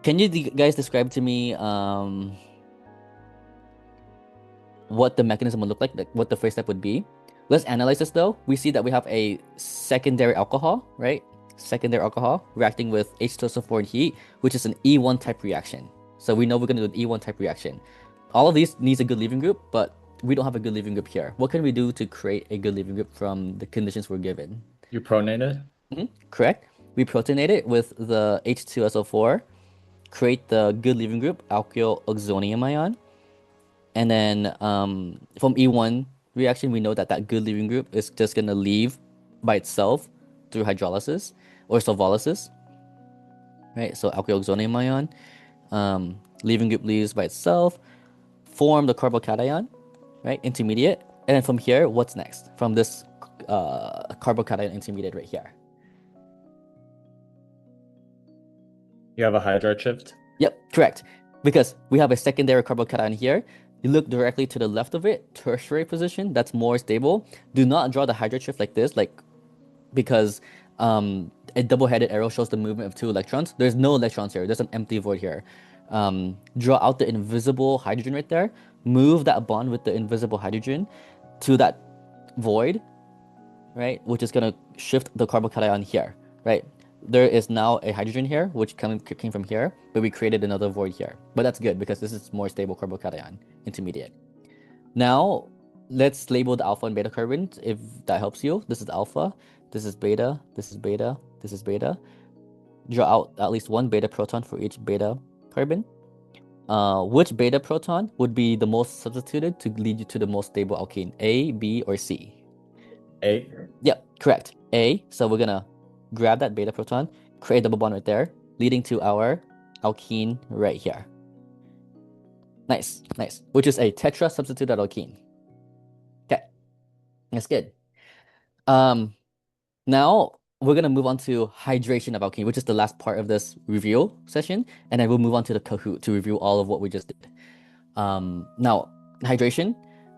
Can you guys describe to me what the mechanism would look like what the first step would be? Let's analyze this though. We see that we have a secondary alcohol, right? Secondary alcohol reacting with H2SO4 and heat, which is an E1 type reaction. So we know we're going to do an E1 type reaction. All of these needs a good leaving group, but we don't have a good leaving group here. What can we do to create a good leaving group from the conditions we're given? You pronate it? Correct. We protonate it with the H2SO4, create the good leaving group, alkyl oxonium ion. And then from E1 reaction, we know that that good leaving group is just going to leave by itself through hydrolysis or solvolysis, right? So alkyl oxonium ion, leaving group leaves by itself, form the carbocation, right? Intermediate. And then from here, what's next? From this carbocation intermediate right here. You have a hydride shift? Yep, correct. Because we have a secondary carbocation here. You look directly to the left of it, tertiary position, that's more stable. Do not draw the hydride shift like this, because a double-headed arrow shows the movement of 2 electrons. There's no electrons here. There's an empty void here. Draw out the invisible hydrogen right there. Move that bond with the invisible hydrogen to that void, right? Which is going to shift the carbocation here, right? There is now a hydrogen here, which came from here, but we created another void here. But that's good because this is more stable carbocation, intermediate. Now, let's label the alpha and beta carbons if that helps you. This is alpha, this is beta, this is beta, this is beta. Draw out at least 1 beta proton for each beta carbon. Which beta proton would be the most substituted to lead you to the most stable alkene? A, B, or C? A? Yep, correct. A. So we're gonna grab that beta proton, create a double bond right there, leading to our alkene right here. Nice, nice. Which is a tetra substituted alkene. Okay, that's good. Now we're gonna move on to hydration of alkene, which is the last part of this review session, and then we'll move on to the Kahoot to review all of what we just did. Now hydration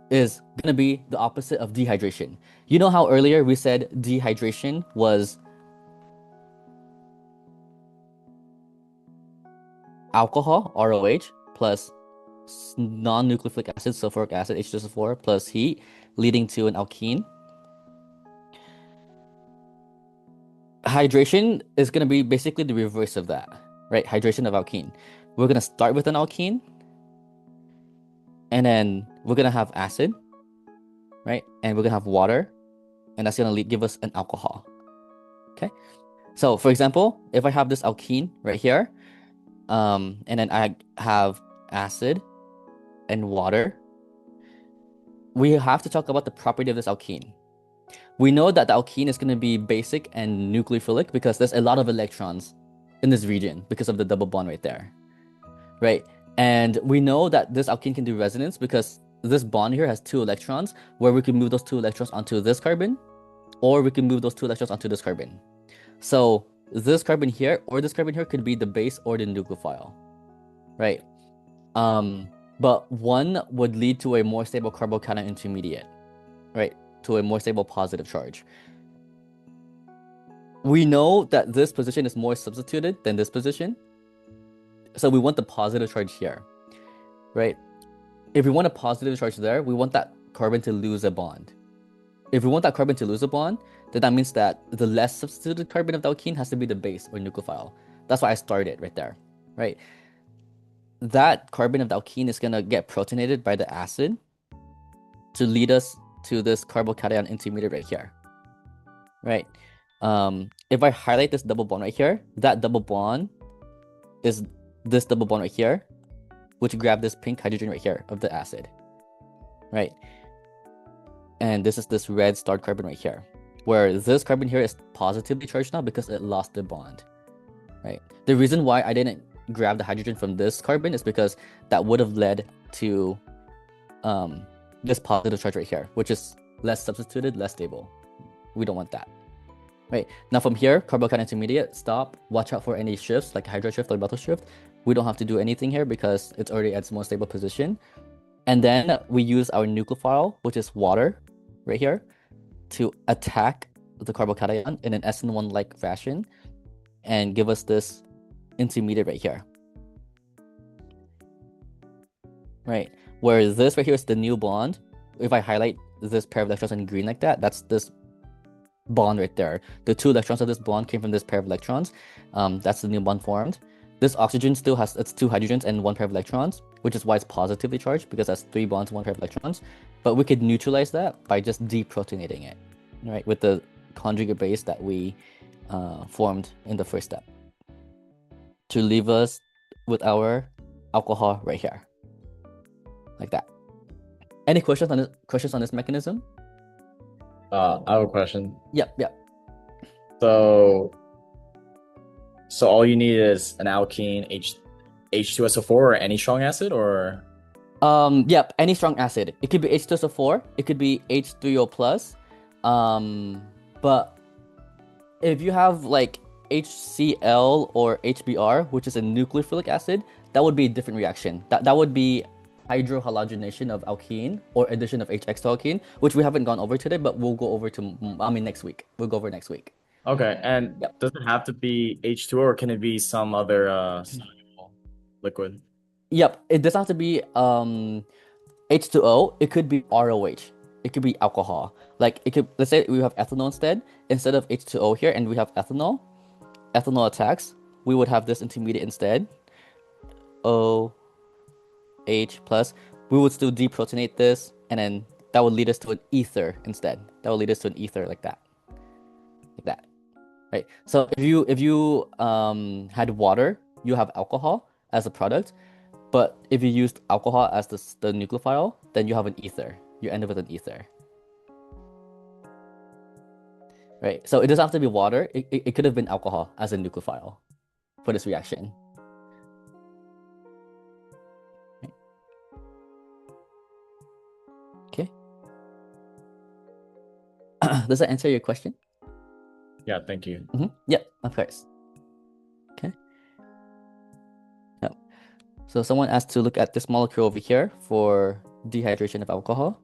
is gonna be the opposite of dehydration. You know how earlier we said dehydration was alcohol, ROH, plus non-nucleophilic acid, sulfuric acid, H2SO4, plus heat, leading to an alkene. Hydration is going to be basically the reverse of that, right? Hydration of alkene. We're going to start with an alkene, and then we're going to have acid, right? And we're going to have water, and that's going to give us an alcohol, okay? So, for example, if I have this alkene right here, and then I have acid and water, we have to talk about the property of this alkene. We know that the alkene is going to be basic and nucleophilic because there's a lot of electrons in this region because of the double bond right there, right? And we know that this alkene can do resonance because this bond here has 2 electrons, where we can move those 2 electrons onto this carbon, or we can move those 2 electrons onto this carbon. So this carbon here or this carbon here could be the base or the nucleophile, right? But one would lead to a more stable carbocation intermediate, right? To a more stable positive charge. We know that this position is more substituted than this position, so we want the positive charge here, right? If we want a positive charge there, we want that carbon to lose a bond. If we want that carbon to lose a bond, then that means that the less substituted carbon of the alkene has to be the base or nucleophile. That's why I started right there, right? That carbon of the alkene is going to get protonated by the acid to lead us to this carbocation intermediate right here, right? If I highlight this double bond right here, that double bond is this double bond right here, which grab this pink hydrogen right here of the acid, right? And this is this red starred carbon right here, where this carbon here is positively charged now because it lost the bond, right? The reason why I didn't grab the hydrogen from this carbon is because that would have led to this positive charge right here, which is less substituted, less stable. We don't want that, right? Now from here, carbocation intermediate, stop, watch out for any shifts like hydride shift or methyl shift. We don't have to do anything here because it's already at its most stable position. And then we use our nucleophile, which is water right here, to attack the carbocation in an SN1-like fashion and give us this intermediate right here, right? Where this right here is the new bond. If I highlight this pair of electrons in green like that, that's this bond right there. The 2 electrons of this bond came from this pair of electrons. That's the new bond formed. This oxygen still has its two hydrogens and one pair of electrons, which is why it's positively charged because it has three bonds, one pair of electrons. But we could neutralize that by just deprotonating it, right, with the conjugate base that we formed in the first step to leave us with our alcohol right here, like that. Any questions on this mechanism? I have a question. Yep. So all you need is an alkene H2SO4 or any strong acid, or Yep, any strong acid. It could be H2SO4, it could be H3O plus. But if you have like HCl or HBr, which is a nucleophilic acid, that would be a different reaction. That would be hydrohalogenation of alkene or addition of HX to alkene, which we haven't gone over today, but we'll go over next week. We'll go over next week. okay. And Yep. does it have to be H2O, or can it be some other soluble liquid? Yep, it doesn't have to be H2O. It could be ROH. It could be alcohol. Like it could, let's say we have ethanol instead of H2O here, and we have ethanol attacks, we would have this intermediate instead, OH plus. We would still deprotonate this, and then that would lead us to an ether instead. That would lead us to an ether like that, right? So if you had water, you have alcohol as a product, but if you used alcohol as the nucleophile, then you have an ether. You end up with an ether. Right, so it doesn't have to be water. It could have been alcohol as a nucleophile for this reaction. Right. Okay. Does that answer your question? Yeah, thank you. Yeah, of course. Okay. Yep. So someone asked to look at this molecule over here for dehydration of alcohol.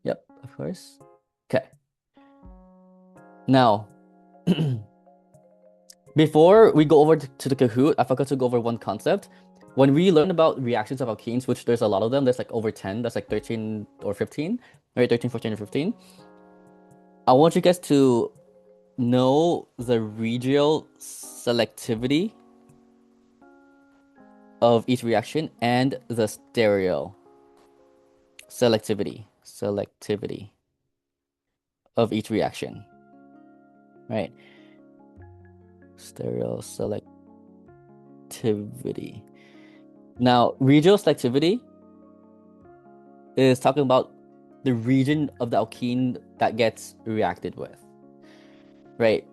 Yep, of course. Okay. Now, before we go over to the Kahoot, I forgot to go over one concept. When we learn about reactions of alkenes, which there's a lot of them, there's like over 10, that's like 13 or 15, right? 13, 14, or 15. I want you guys to know the regional selectivity of each reaction and the stereo selectivity of each reaction, right? Stereo selectivity. Now, regional selectivity is talking about the region of the alkene that gets reacted with, right?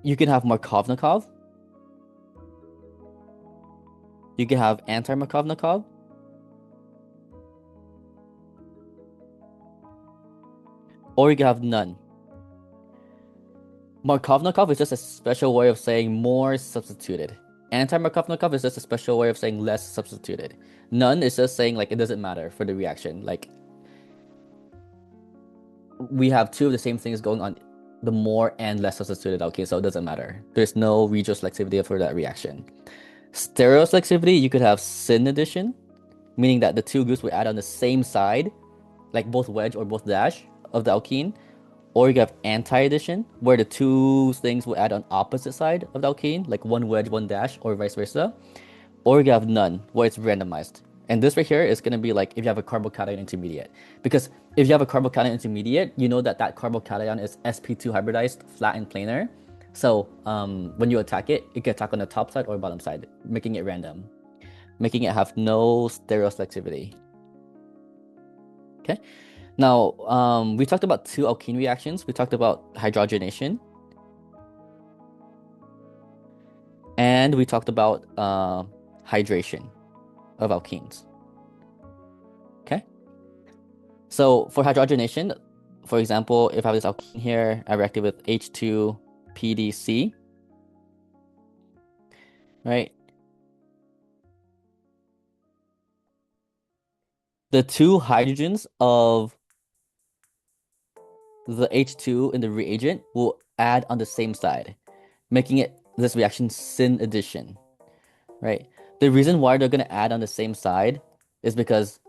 You can have Markovnikov. You can have anti-Markovnikov. Or you can have none. Markovnikov is just a special way of saying more substituted. Anti-Markovnikov is just a special way of saying less substituted. None is just saying like it doesn't matter for the reaction. Like we have two of the same things going on, the more and less substituted alkene, so it doesn't matter. There's no regional selectivity for that reaction. Stereoselectivity, you could have syn addition, meaning that the two groups would add on the same side, like both wedge or both dash of the alkene. Or you have anti-addition, where the two things will add on opposite side of the alkene, like one wedge, one dash, or vice versa. Or you have none, where it's randomized. And this right here is going to be like if you have a carbocation intermediate. Because if you have a carbocation intermediate, you know that carbocation is sp2 hybridized, flat and planar. So when you attack it, it can attack on the top side or bottom side, making it random, making it have no stereoselectivity. Okay. Now, we talked about two alkene reactions. We talked about hydrogenation. And we talked about hydration of alkenes. Okay? So for hydrogenation, for example, if I have this alkene here, I react it with H2PDC. Right? The two hydrogens of the H2 in the reagent will add on the same side, making it this reaction syn addition, right? The reason why they're going to add on the same side is because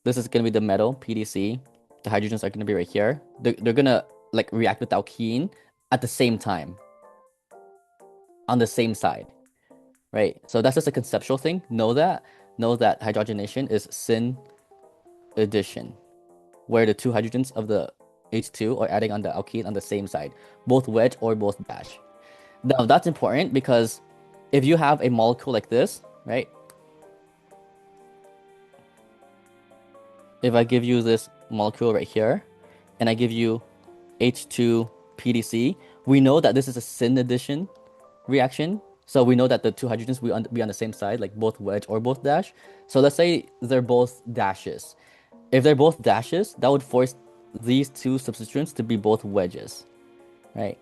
this is going to be the metal, PDC. The hydrogens are going to be right here. They're going to like react with the alkene at the same time. on the same side, right? So that's just a conceptual thing. Know that hydrogenation is syn addition, where the two hydrogens of the H2 are adding on the alkene on the same side, both wedge or both dash. Now that's important because if you have a molecule like this, right? If I give you this molecule right here, and I give you H2 PDC, we know that this is a syn addition reaction. So we know that the two hydrogens will be on the same side, like both wedge or both dash. So let's say they're both dashes. If they're both dashes, that would force these two substituents to be both wedges, right?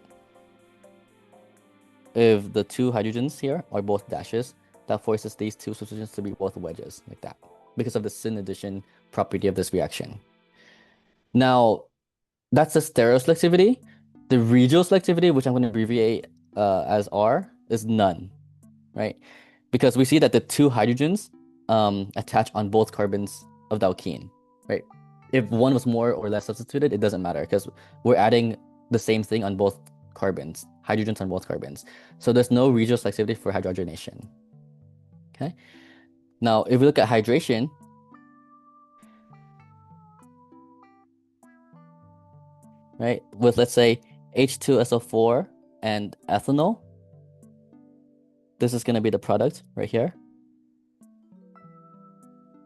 If the two hydrogens here are both dashes, that forces these two substituents to be both wedges, like that, because of the syn addition property of this reaction. Now, that's the stereoselectivity. The regioselectivity, which I'm going to abbreviate as R, is none, right? Because we see that the two hydrogens attach on both carbons of the alkene, right? If one was more or less substituted, it doesn't matter because we're adding the same thing on both carbons, hydrogens on both carbons. So there's no regioselectivity for hydrogenation. Okay. Now, if we look at hydration, right, with let's say H2SO4 and ethanol, this is going to be the product right here,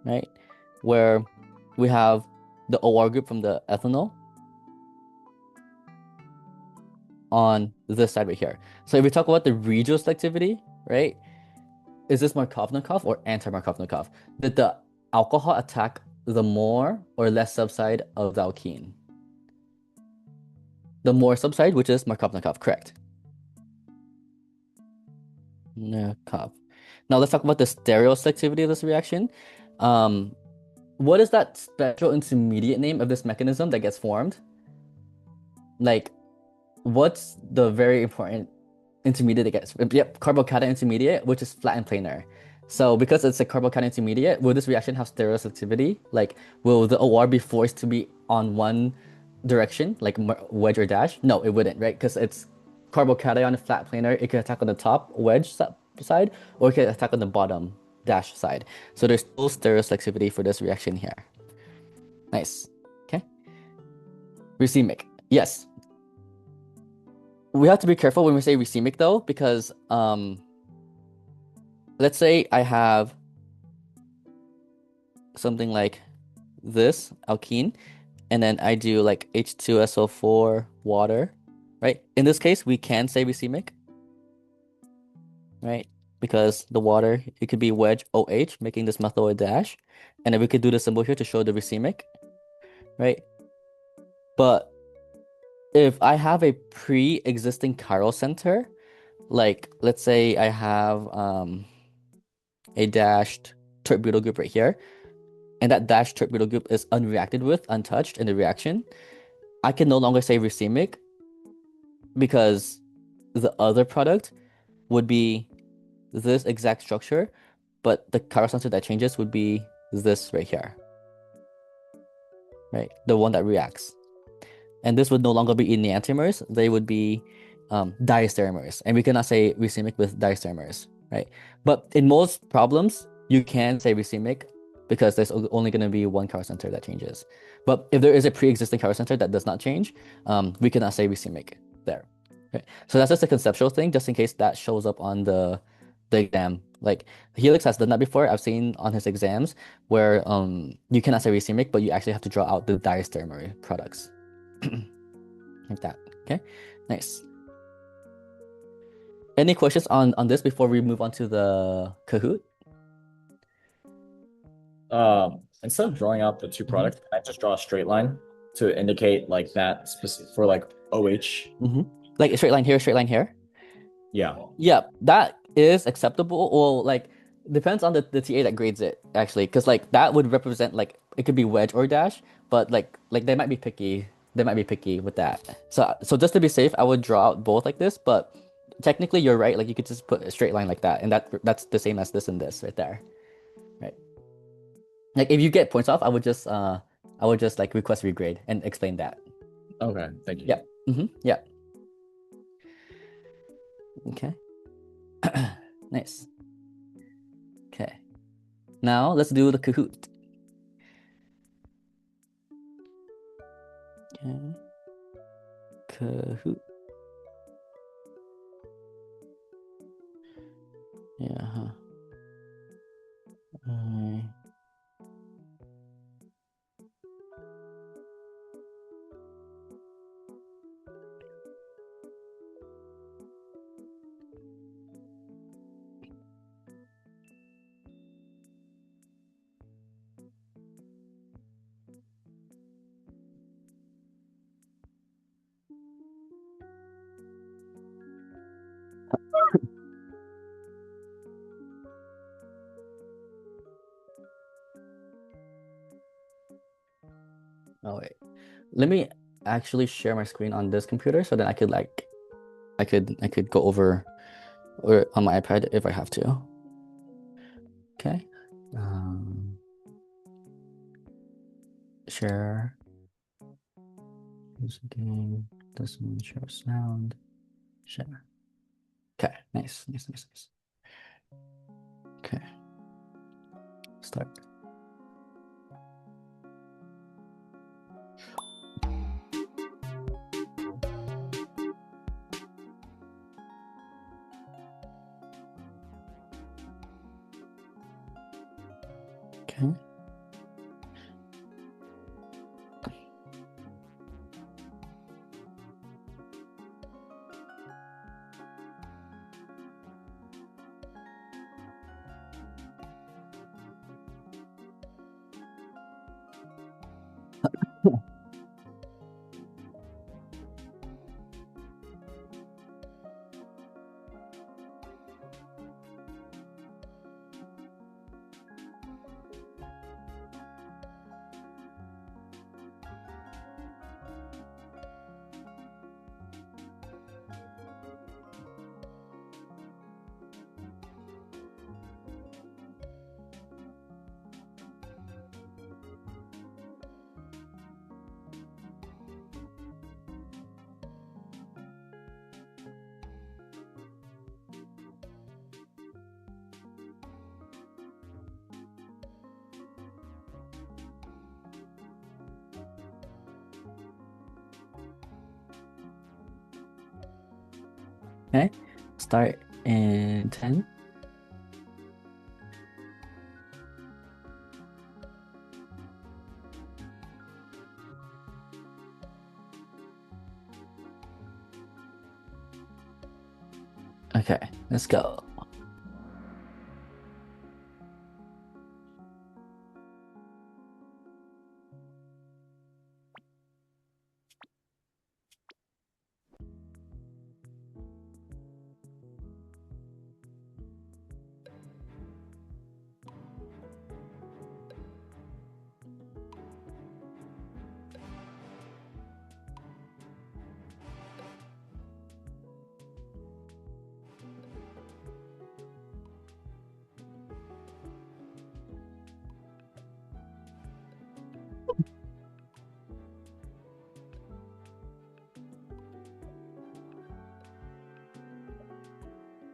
right? Where we have the OR group from the ethanol on this side right here. So if we talk about the regioselectivity, right? Is this Markovnikov or anti-Markovnikov? Did the alcohol attack the more or less subside of the alkene? The more subside, which is Markovnikov, correct? Markov. Now let's talk about the stereoselectivity of this reaction. What is that special intermediate name of this mechanism that gets formed? Like, what's the very important intermediate that gets? Yep, carbocation intermediate, which is flat and planar. So because it's a carbocation intermediate, will this reaction have stereoselectivity? Like, will the OR be forced to be on one direction, like wedge or dash? No, it wouldn't, right? Because it's carbocation flat planar. It can attack on the top wedge side, or it can attack on the bottom dash side. So there's no stereoselectivity for this reaction here. Nice. Okay. Racemic. Yes. We have to be careful when we say racemic though, because let's say I have something like this alkene, and then I do like H2SO4 water, right? In this case, we can say racemic, right? Because the water, it could be wedge OH, making this methyl a dash. And then we could do the symbol here to show the racemic, right? But if I have a pre-existing chiral center, like let's say I have a dashed tert butyl group right here, and that dashed tert butyl group is unreacted with, untouched in the reaction, I can no longer say racemic because the other product would be this exact structure, but the chiral center that changes would be this right here, right? The one that reacts. And this would no longer be enantiomers, they would be diastereomers. And we cannot say racemic with diastereomers, right? But in most problems, you can say racemic because there's only going to be one chiral center that changes. But if there is a pre-existing chiral center that does not change, we cannot say racemic there. Okay? So that's just a conceptual thing, just in case that shows up on the exam. Like Helix has done that before. I've seen on his exams where you cannot say racemic, but you actually have to draw out the diastereomer products. Like that. Okay, nice. Any questions on this before we move on to the Kahoot? Instead of drawing out the two products, can I just draw a straight line to indicate like that specific for like OH? Like a straight line here, straight line here. Yeah. Yeah, that is acceptable. Well, like depends on the TA that grades it actually, because like that would represent like it could be wedge or dash, but like they might be picky. They might be picky with that. So just to be safe, I would draw out both like this, but technically you're right. Like you could just put a straight line like that, and that's the same as this and this right there, right? Like if you get points off, I would just like request regrade and explain that. Okay, thank you. Yeah. Yeah. Okay. Nice. Okay. Now let's do the Kahoot. Okay. Kahoot. Yeah. Huh. Oh wait. Let me actually share my screen on this computer so that I could I could go over or on my iPad if I have to. Okay. Share. Use a game. Doesn't share sound. Share. Okay. Nice. Okay. Start. Okay. Okay. Start in 10. Okay, let's go.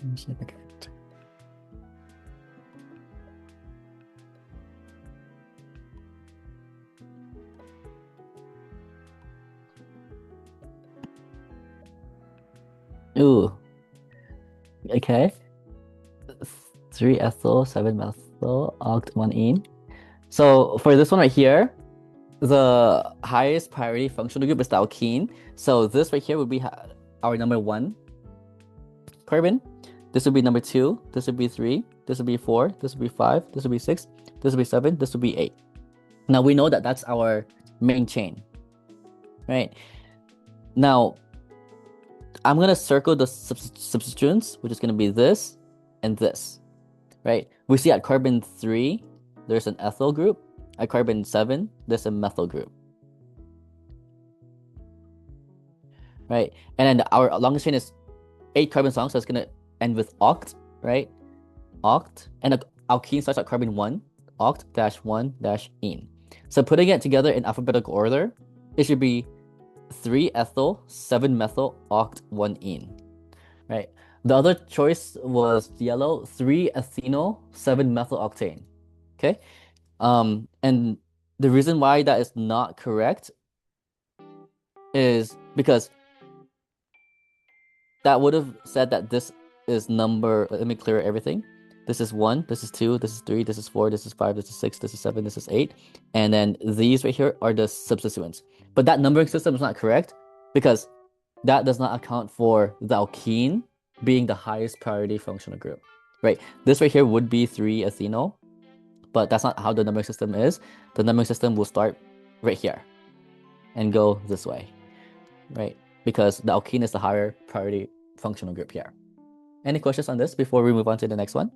Let me see if I can. Ooh. Okay. 3 ethyl, 7 methyl, oct, 1 ene. So for this one right here, the highest priority functional group is the alkene. So this right here would be our number 1 carbon. This would be number 2. This would be 3. This would be 4. This would be 5. This would be 6. This would be 7. This would be 8. Now we know that that's our main chain, right? Now I'm gonna circle the substituents, which is gonna be this and this, right? We see at carbon 3, there's an ethyl group. At carbon 7, there's a methyl group, right? And then our longest chain is 8 carbons long, so it's gonna end with oct, right? Oct, and the alkene starts at carbon 1, oct-1-ene. So putting it together in alphabetical order, it should be 3 ethyl, 7 methyl, oct, 1 ene. right? The other choice was yellow, 3-ethynyl, 7-methyl octane. Okay. And the reason why that is not correct is because that would have said that this is number. Let me clear everything. This is 1, this is 2, this is 3, this is 4, this is 5, this is 6, this is 7, this is 8. And then these right here are the substituents. But that numbering system is not correct because that does not account for the alkene being the highest priority functional group, right? This right here would be 3-ethynyl, but that's not how the numbering system is. The numbering system will start right here and go this way, right? Because the alkene is the higher priority functional group here. Any questions on this before we move on to the next one?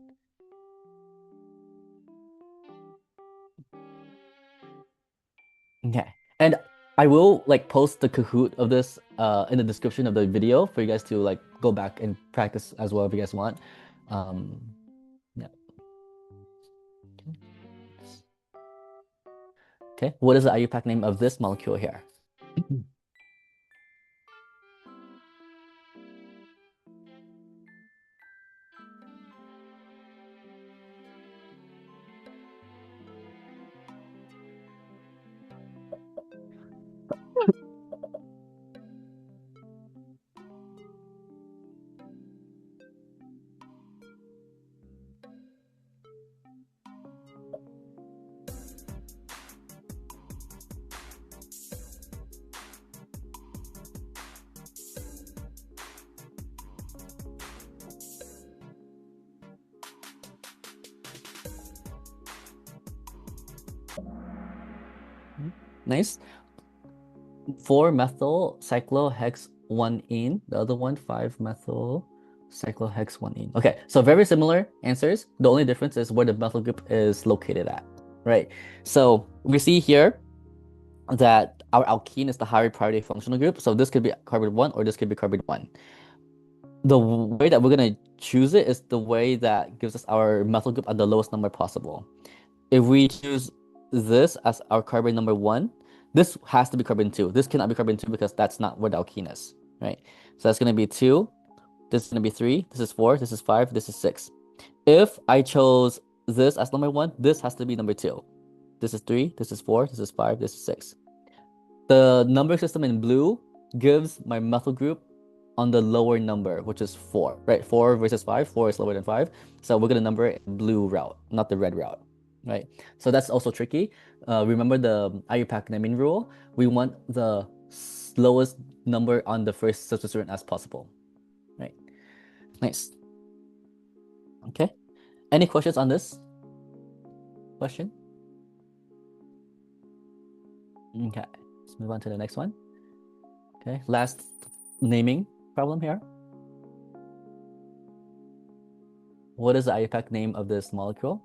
Okay. And I will like post the Kahoot of this in the description of the video for you guys to like go back and practice as well if you guys want. Yeah. Okay. What is the IUPAC name of this molecule here? Nice. 4-methyl cyclohexone. The other one, 5-methyl cyclohexone. Okay, so very similar answers. The only difference is where the methyl group is located at, right? So we see here that our alkene is the higher priority functional group. So this could be carbon 1 or this could be carbon 1. The way that we're going to choose it is the way that gives us our methyl group at the lowest number possible. If we choose this as our carbon number 1, this has to be carbon 2. This cannot be carbon 2 because that's not where the alkene is, right? So that's going to be 2. This is going to be 3. This is 4. This is 5. This is 6. If I chose this as number 1, this has to be number 2. This is 3. This is 4. This is 5. This is 6. The number system in blue gives my methyl group on the lower number, which is 4, right? 4 versus 5. 4 is lower than 5. So we're going to number it blue route, not the red route, right? So that's also tricky. Remember the IUPAC naming rule. We want the lowest number on the first substituent as possible, right? Nice. Okay. Any questions on this question? Okay. Let's move on to the next one. Okay. Last naming problem here. What is the IUPAC name of this molecule?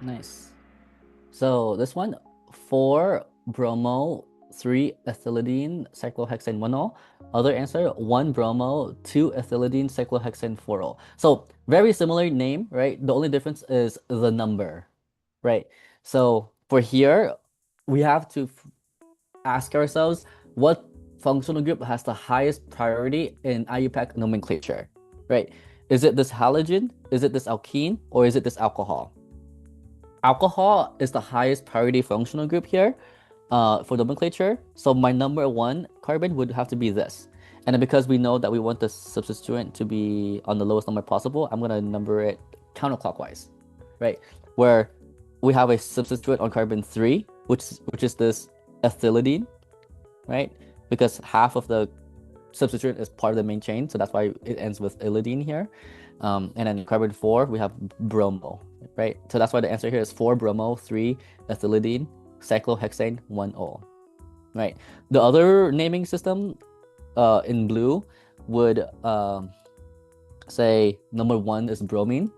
Nice. So this one, 4-bromo, 3-ethylidene, cyclohexane mono. Other answer, 1-bromo, 2-ethylidene, cyclohexane 4-ol. So very similar name, right? The only difference is the number, right? So for here, we have to ask ourselves what functional group has the highest priority in IUPAC nomenclature, right? Is it this halogen? Is it this alkene? Or is it this alcohol? Alcohol is the highest priority functional group here for nomenclature. So my number 1 carbon would have to be this. And then because we know that we want the substituent to be on the lowest number possible, I'm going to number it counterclockwise, right? Where we have a substituent on carbon 3, which is this ethylidene, right? Because half of the substituent is part of the main chain, so that's why it ends with ylidene here. And then carbon 4, we have bromo, right? So that's why the answer here is 4-bromo, 3-ethylidene, cyclohexane 1-ol, right? The other naming system in blue would say number 1 is bromine,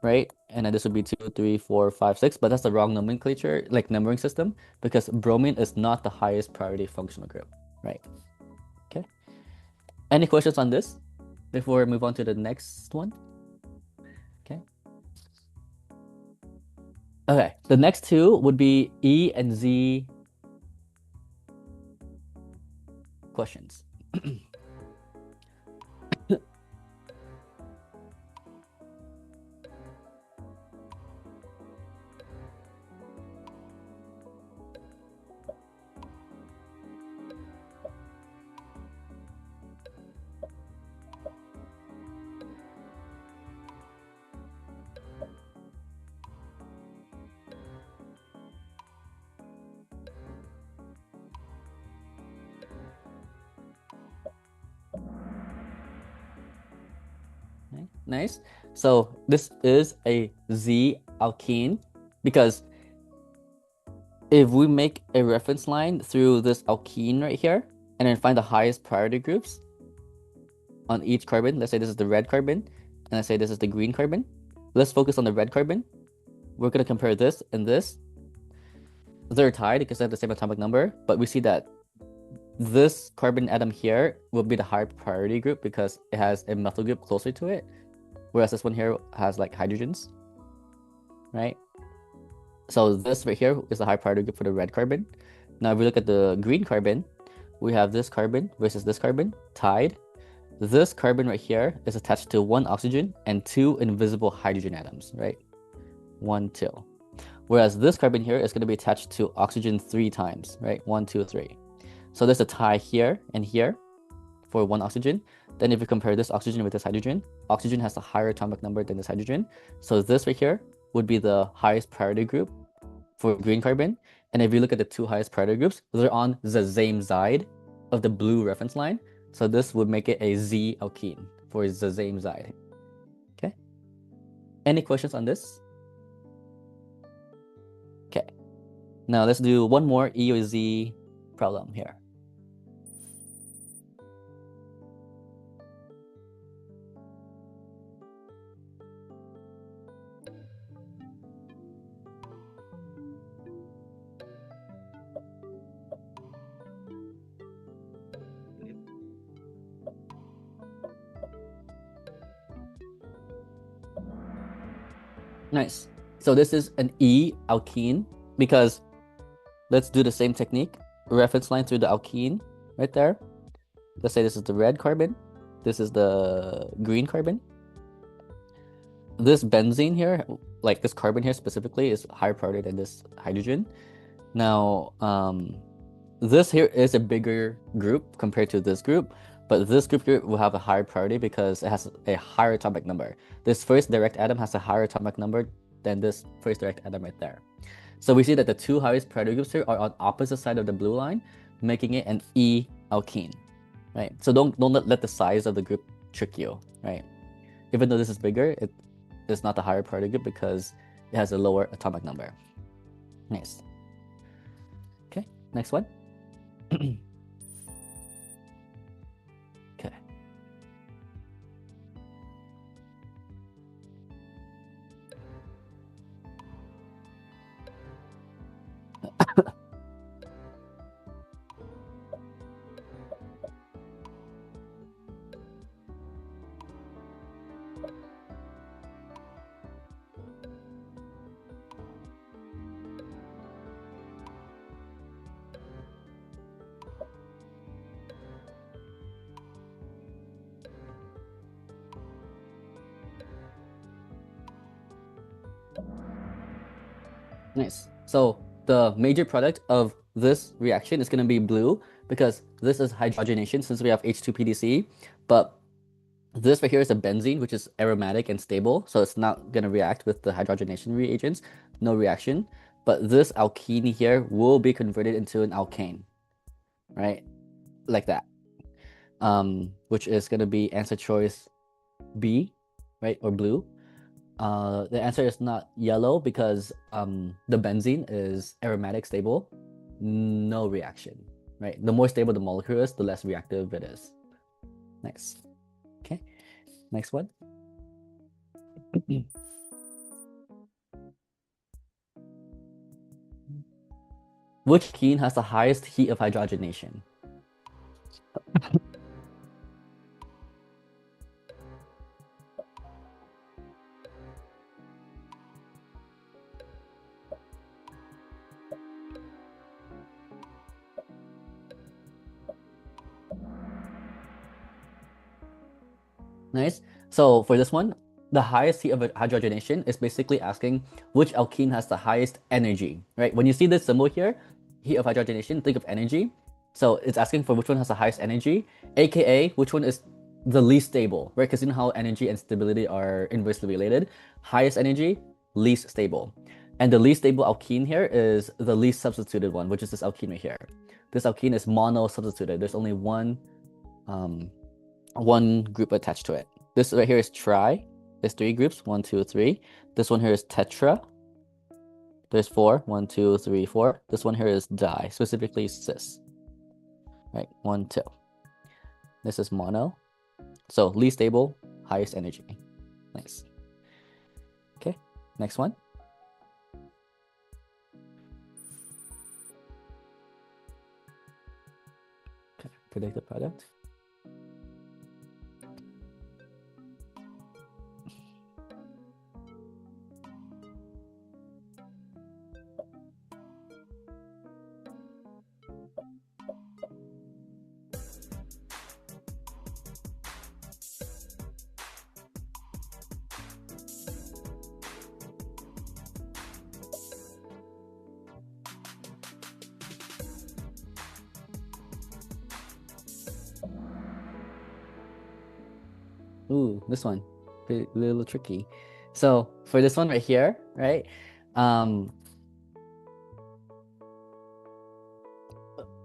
right? And then this would be 2, 3, 4, 5, 6, but that's the wrong nomenclature, like numbering system, because bromine is not the highest priority functional group, right? Okay. Any questions on this before we move on to the next one? Okay. Okay, the next two would be E and Z questions. Okay, nice. So this is a Z alkene because if we make a reference line through this alkene right here and then find the highest priority groups on each carbon, let's say this is the red carbon and let's say this is the green carbon. Let's focus on the red carbon. We're going to compare this and this. They're tied because they have the same atomic number, but we see that this carbon atom here will be the higher priority group because it has a methyl group closer to it, whereas this one here has like hydrogens, right? So this right here is the high priority group for the red carbon. Now if we look at the green carbon, we have this carbon versus this carbon tied. This carbon right here is attached to 1 oxygen and 2 invisible hydrogen atoms, right? 1, 2. Whereas this carbon here is going to be attached to oxygen 3 times, right? 1, 2, 3. So there's a tie here and here for 1 oxygen. Then if you compare this oxygen with this hydrogen, oxygen has a higher atomic number than this hydrogen. So this right here would be the highest priority group for green carbon. And if you look at the 2 highest priority groups, they're on the same side of the blue reference line. So this would make it a Z alkene for the same side. Okay. Any questions on this? Okay. Now let's do one more E or Z problem here. Nice. So this is an E alkene because let's do the same technique. Reference line through the alkene right there. Let's say this is the red carbon. This is the green carbon. This benzene here, like this carbon here specifically, is higher priority than this hydrogen. Now, this here is a bigger group compared to this group, but this group here will have a higher priority because it has a higher atomic number. This first direct atom has a higher atomic number than this first direct atom right there. So we see that the 2 highest priority groups here are on opposite side of the blue line, making it an E alkene, right? So don't let the size of the group trick you, right? Even though this is bigger, it is not the higher priority group because it has a lower atomic number. Nice. Okay, next one. Okay. Nice. So the major product of this reaction is going to be blue because this is hydrogenation since we have H2PDC, but this right here is a benzene, which is aromatic and stable, so it's not going to react with the hydrogenation reagents, no reaction. But this alkene here will be converted into an alkane, right? Like that. Which is going to be answer choice B, right? Or blue. The answer is not yellow because the benzene is aromatic stable, no reaction, right? The more stable the molecule is, the less reactive it is. Nice. Okay, next one. Which alkene has the highest heat of hydrogenation? Nice. So for this one, the highest heat of hydrogenation is basically asking which alkene has the highest energy, right? When you see this symbol here, heat of hydrogenation, think of energy. So it's asking for which one has the highest energy, aka which one is the least stable, right? Because you know how energy and stability are inversely related. Highest energy, least stable. And the least stable alkene here is the least substituted one, which is this alkene right here. This alkene is mono substituted. There's only one group attached to it. This right here is tri. There's 3 groups, 1, 2, 3. This one here is tetra. There's 4, 1, 2, 3, 4. This one here is di, specifically cis. Right, 1, 2. This is mono. So least stable, highest energy. Nice. Okay, next one. Okay, predict the product. Ooh, this one, a little tricky. So for this one right here, right?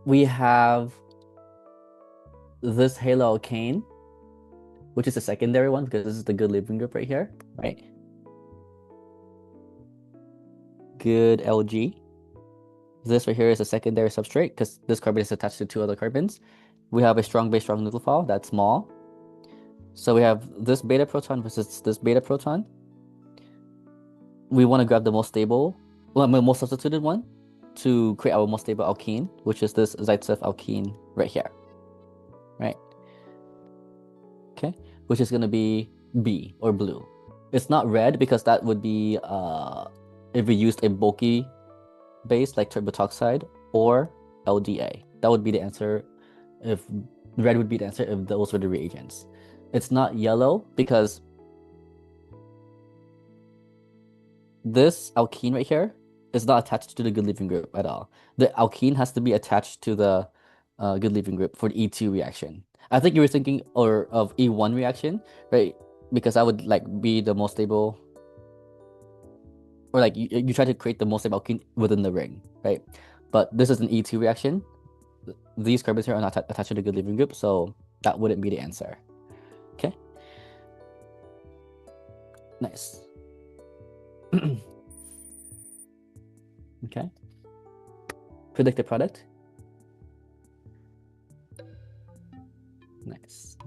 We have this haloalkane, which is a secondary one because this is the good leaving group right here, right? Good Lg. This right here is a secondary substrate because this carbon is attached to 2 other carbons. We have a strong base, strong nucleophile, that's small. So we have this beta proton versus this beta proton. We want to grab the most stable, well, the most substituted one to create our most stable alkene, which is this Zaitsev alkene right here, right? Okay, which is going to be B or blue. It's not red because that would be if we used a bulky base like turbotoxide or LDA. That would be the answer. If red would be the answer if those were the reagents. It's not yellow because this alkene right here is not attached to the good leaving group at all. The alkene has to be attached to the good leaving group for the E2 reaction. I think you were thinking of E1 reaction, right? Because that would like be the most stable, or like you try to create the most stable alkene within the ring, right? But this is an E2 reaction. These carbons here are not attached to the good leaving group, so that wouldn't be the answer. Okay. Nice. Okay. Predict the product. Nice.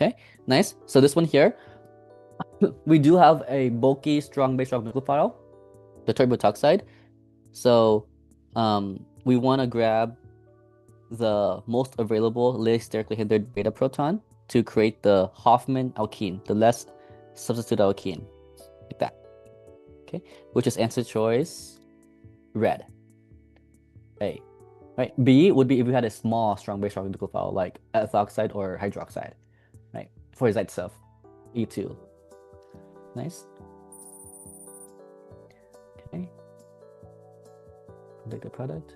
Okay, nice. So this one here, we do have a bulky, strong base, strong nucleophile, the turbotoxide. So we want to grab the most available allosterically hindered beta proton to create the Hoffman alkene, the less substituted alkene, like that. Okay, which is answer choice red. A. Right. B would be if we had a small, strong base, strong nucleophile like ethoxide or hydroxide. Right. For Zaitsev, E2. Nice. Okay. Predicted product.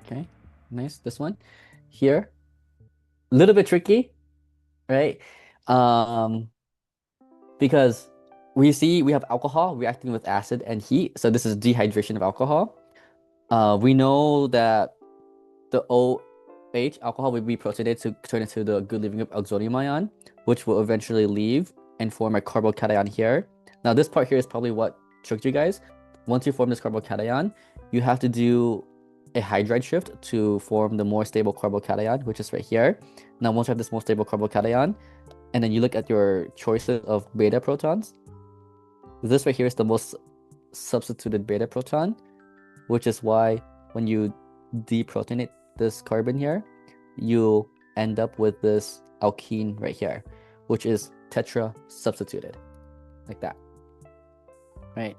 Okay, nice. This one here, a little bit tricky, right? Because we see we have alcohol reacting with acid and heat, so this is dehydration of alcohol. We know that the OH alcohol will be protonated to turn into the good leaving group oxonium ion, which will eventually leave and form a carbocation here. Now this part here is probably what tricked you guys. Once you form this carbocation, you have to do a hydride shift to form the more stable carbocation, which is right here. Now once you have this more stable carbocation, and then you look at your choices of beta protons, this right here is the most substituted beta proton, which is why when you deprotonate this carbon here, you end up with this alkene right here, which is tetra substituted, like that, right?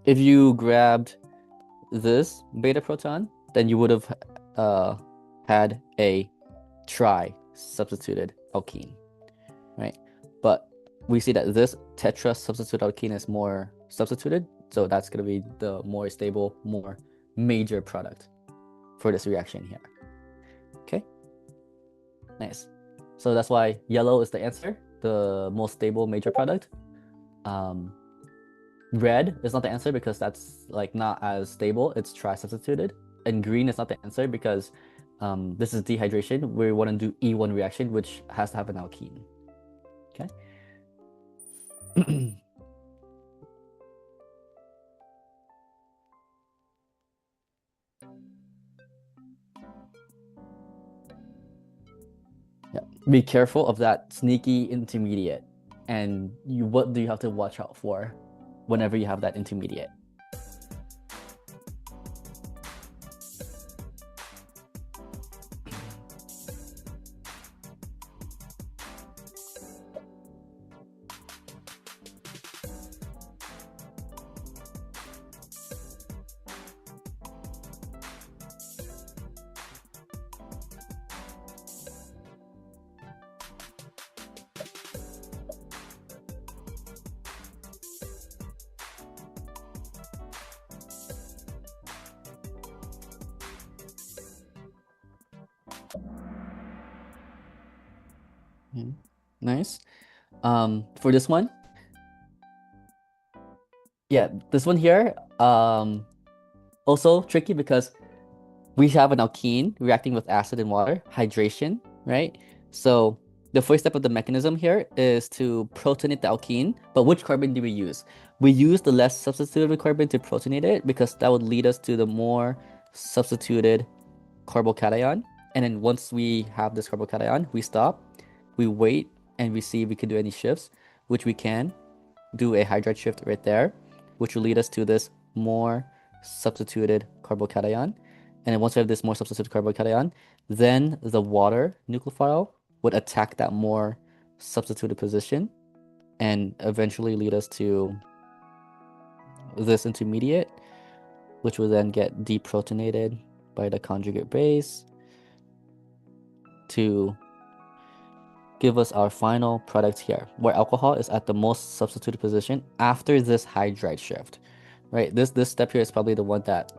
If you grabbed this beta proton, then you would have had a tri-substituted alkene, right? But we see that this tetra substituted alkene is more substituted, so that's going to be the more stable, more major product for this reaction here. Okay, nice. So that's why yellow is the answer, the most stable major product. Red is not the answer because that's like not as stable, it's tri-substituted. And green is not the answer because this is dehydration. We want to do E1 reaction, which has to have an alkene. Okay. Yeah. Be careful of that sneaky intermediate. And what do you have to watch out for whenever you have that intermediate? Nice. For this one, yeah, this one here, also tricky because we have an alkene reacting with acid and water, hydration, right? So the first step of the mechanism here is to protonate the alkene, but which carbon do we use? We use the less substituted carbon to protonate it because that would lead us to the more substituted carbocation. And then once we have this carbocation, we stop, we wait, and we see if we can do any shifts, which we can do a hydride shift right there, which will lead us to this more substituted carbocation. And then once we have this more substituted carbocation, then the water nucleophile would attack that more substituted position and eventually lead us to this intermediate, which will then get deprotonated by the conjugate base to give us our final product here, where alcohol is at the most substituted position after this hydride shift, right? This step here is probably the one that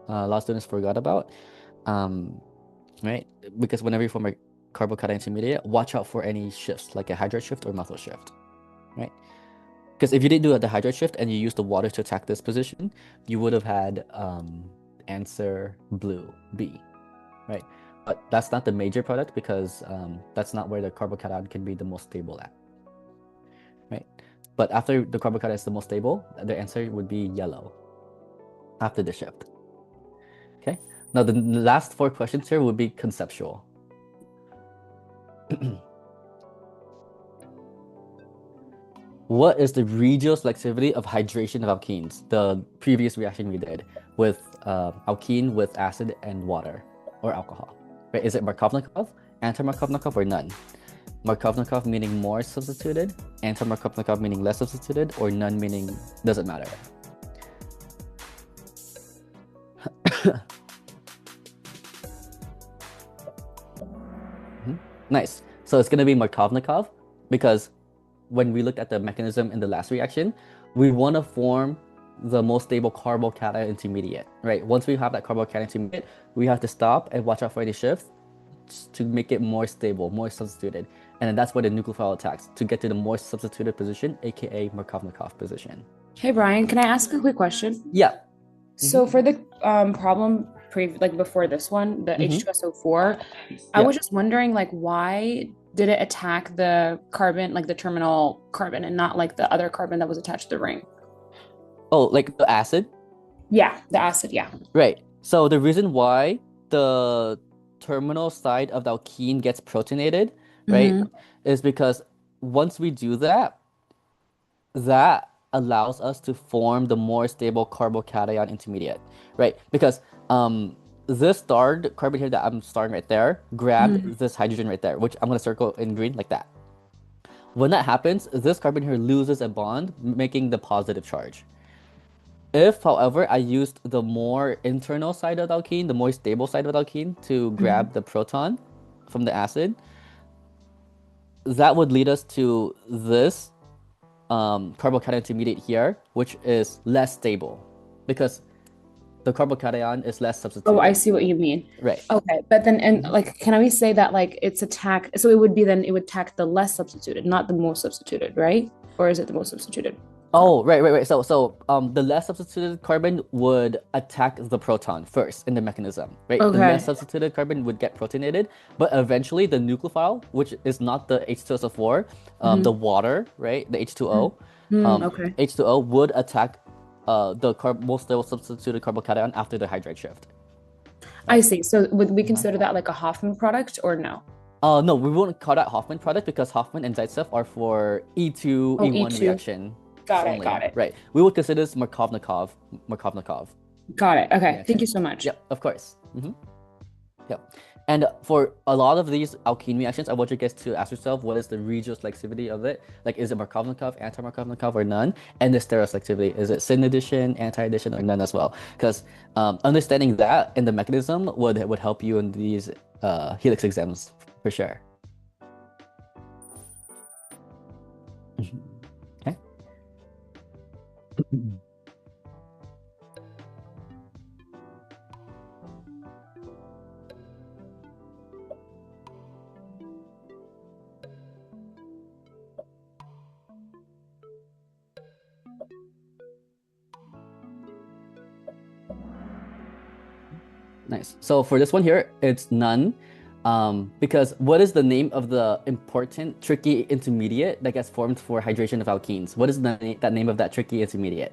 a lot of students forgot about, right? Because whenever you form a carbocation intermediate, watch out for any shifts, like a hydride shift or methyl shift, right? Because if you didn't do the hydride shift and you used the water to attack this position, you would have had answer blue, B, right? But that's not the major product because that's not where the carbocation can be the most stable at, right? But after the carbocation is the most stable, the answer would be yellow, after the shift. Okay. Now the last 4 questions here would be conceptual. What is the regioselectivity of hydration of alkenes? The previous reaction we did with alkene with acid and water or alcohol. Right? Is it Markovnikov, anti-Markovnikov, or none? Markovnikov meaning more substituted, anti-Markovnikov meaning less substituted, or none meaning doesn't matter. Nice. So it's going to be Markovnikov because when we looked at the mechanism in the last reaction, we want to form the most stable carbocation intermediate, right? Once we have that carbocation intermediate, we have to stop and watch out for any shifts to make it more stable, more substituted. And then that's where the nucleophile attacks to get to the more substituted position, aka Markovnikov position. Hey Brian, can I ask a quick question? Yeah. So for the problem like before this one, the H2SO4, I was just wondering like why did it attack the carbon, like the terminal carbon, and not like the other carbon that was attached to the ring? Oh, like the acid? Yeah, the acid, yeah. Right. So the reason why the terminal side of the alkene gets protonated, right, is because once we do that, that allows us to form the more stable carbocation intermediate, right? Because this starred carbon here that I'm starring right there grabbed this hydrogen right there, which I'm going to circle in green like that. When that happens, this carbon here loses a bond, making the positive charge. If, however, I used the more internal side of the alkene, the more stable side of the alkene to grab the proton from the acid, that would lead us to this carbocation intermediate here, which is less stable because the carbocation is less substituted. Oh, I see what you mean. Right. Okay, but then and like, can we say that like it's attack? So it would attack the less substituted, not the most substituted, right? Or is it the most substituted? Oh, right. So the less substituted carbon would attack the proton first in the mechanism, right? Okay. The less substituted carbon would get protonated, but eventually the nucleophile, which is not the H2SO4, the water, right? The H2O, Okay. H2O would attack the most stable substituted carbocation after the hydride shift. I see. So would we consider that like a Hoffman product or no? No, we won't call that Hoffman product because Hoffman and Zaitsev are for E2, E1 E2. reaction. Got only. it. Right. We would consider this Markovnikov. Got it. Okay. Reaction. Thank you so much. Yep, of course. Yep. And for a lot of these alkene reactions, I want you guys to ask yourself, what is the regioselectivity of it? Like, is it Markovnikov, anti-Markovnikov, or none? And the stereoselectivity, is it syn addition, anti-addition, or none as well? Because understanding that in the mechanism would help you in these helix exams for sure. Okay. Nice. So for this one here, it's none. Because what is the name of the important tricky intermediate that gets formed for hydration of alkenes? What is that name of that tricky intermediate?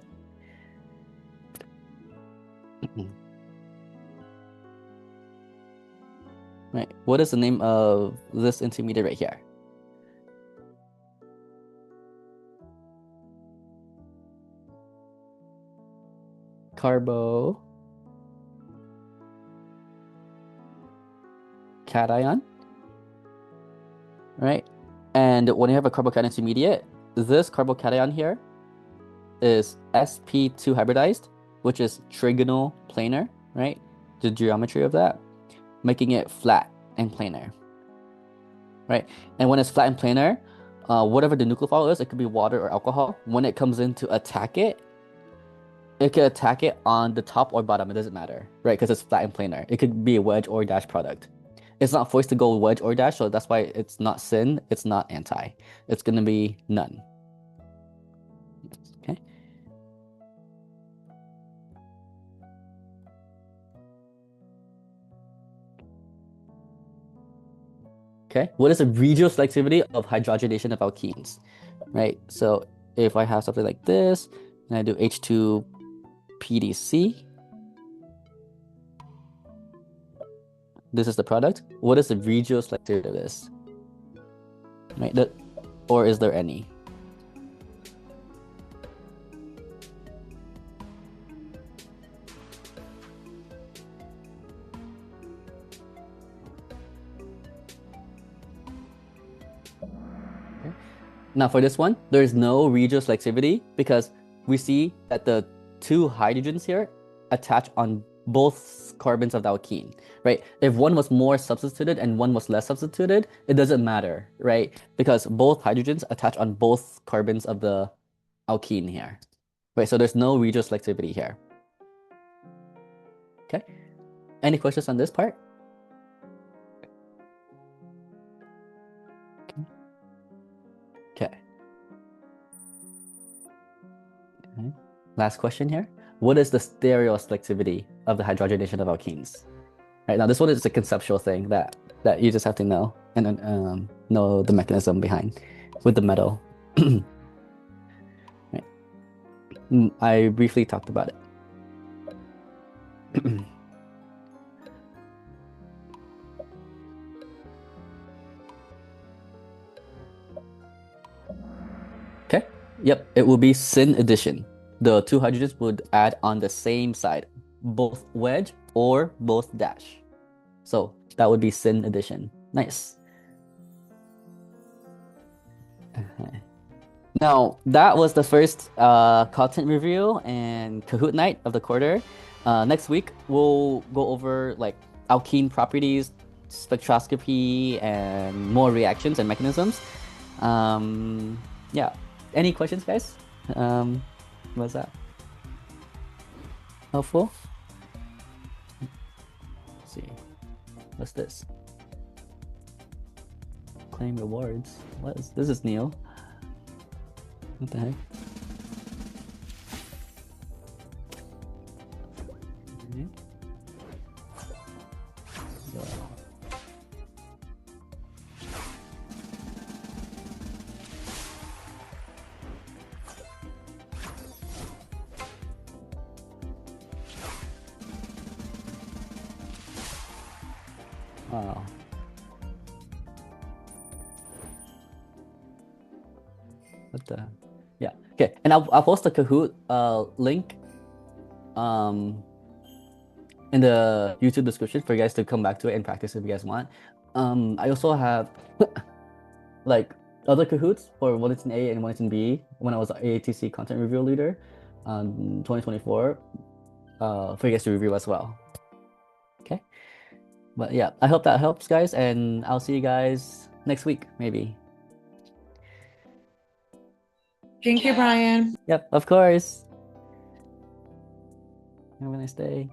Right. What is the name of this intermediate right here? Carbo cation, right? And when you have a carbocation intermediate, this carbocation here is sp2 hybridized, which is trigonal planar, right? The geometry of that, making it flat and planar, right? And when it's flat and planar, whatever the nucleophile is, it could be water or alcohol. When it comes in to attack it, it could attack it on the top or bottom. It doesn't matter, right? Because it's flat and planar. It could be a wedge or dash product. It's not forced to go wedge or dash, so that's why it's not syn, it's not anti. It's going to be none. Okay. Okay, what is the regioselectivity of hydrogenation of alkenes? Right, so if I have something like this, and I do H2 PDC, this is the product. What is the regioselectivity of this? Right, or is there any? Okay. Now for this one, there is no regioselectivity because we see that the two hydrogens here attach on both carbons of the alkene, right? If one was more substituted and one was less substituted, it doesn't matter, right? Because both hydrogens attach on both carbons of the alkene here, right? So there's no regioselectivity here. Okay. Any questions on this part? Okay. Okay. Last question here. What is the stereoselectivity of the hydrogenation of alkenes? Right, now this one is a conceptual thing that you just have to know and then know the mechanism behind with the metal. Right. I briefly talked about it. Okay. Yep, it will be syn addition. The two hydrogens would add on the same side, both wedge or both dash. So that would be syn addition. Nice. Okay. Now, that was the first content review and Kahoot night of the quarter. Next week, we'll go over like alkene properties, spectroscopy, and more reactions and mechanisms. Yeah. Any questions, guys? What's that? Helpful? Let's see. What's this? Claim rewards. What is this? Is new. What the heck? Okay. Wow. What the? Yeah. Okay. And I'll post the Kahoot link in the YouTube description for you guys to come back to it and practice if you guys want. I also have like other Kahoots for Wellington A and Wellington B when I was AATC content review leader 2024 for you guys to review as well. Okay. But yeah, I hope that helps, guys, and I'll see you guys next week, maybe. Thank you, Brian. Yep, of course. Have a nice day.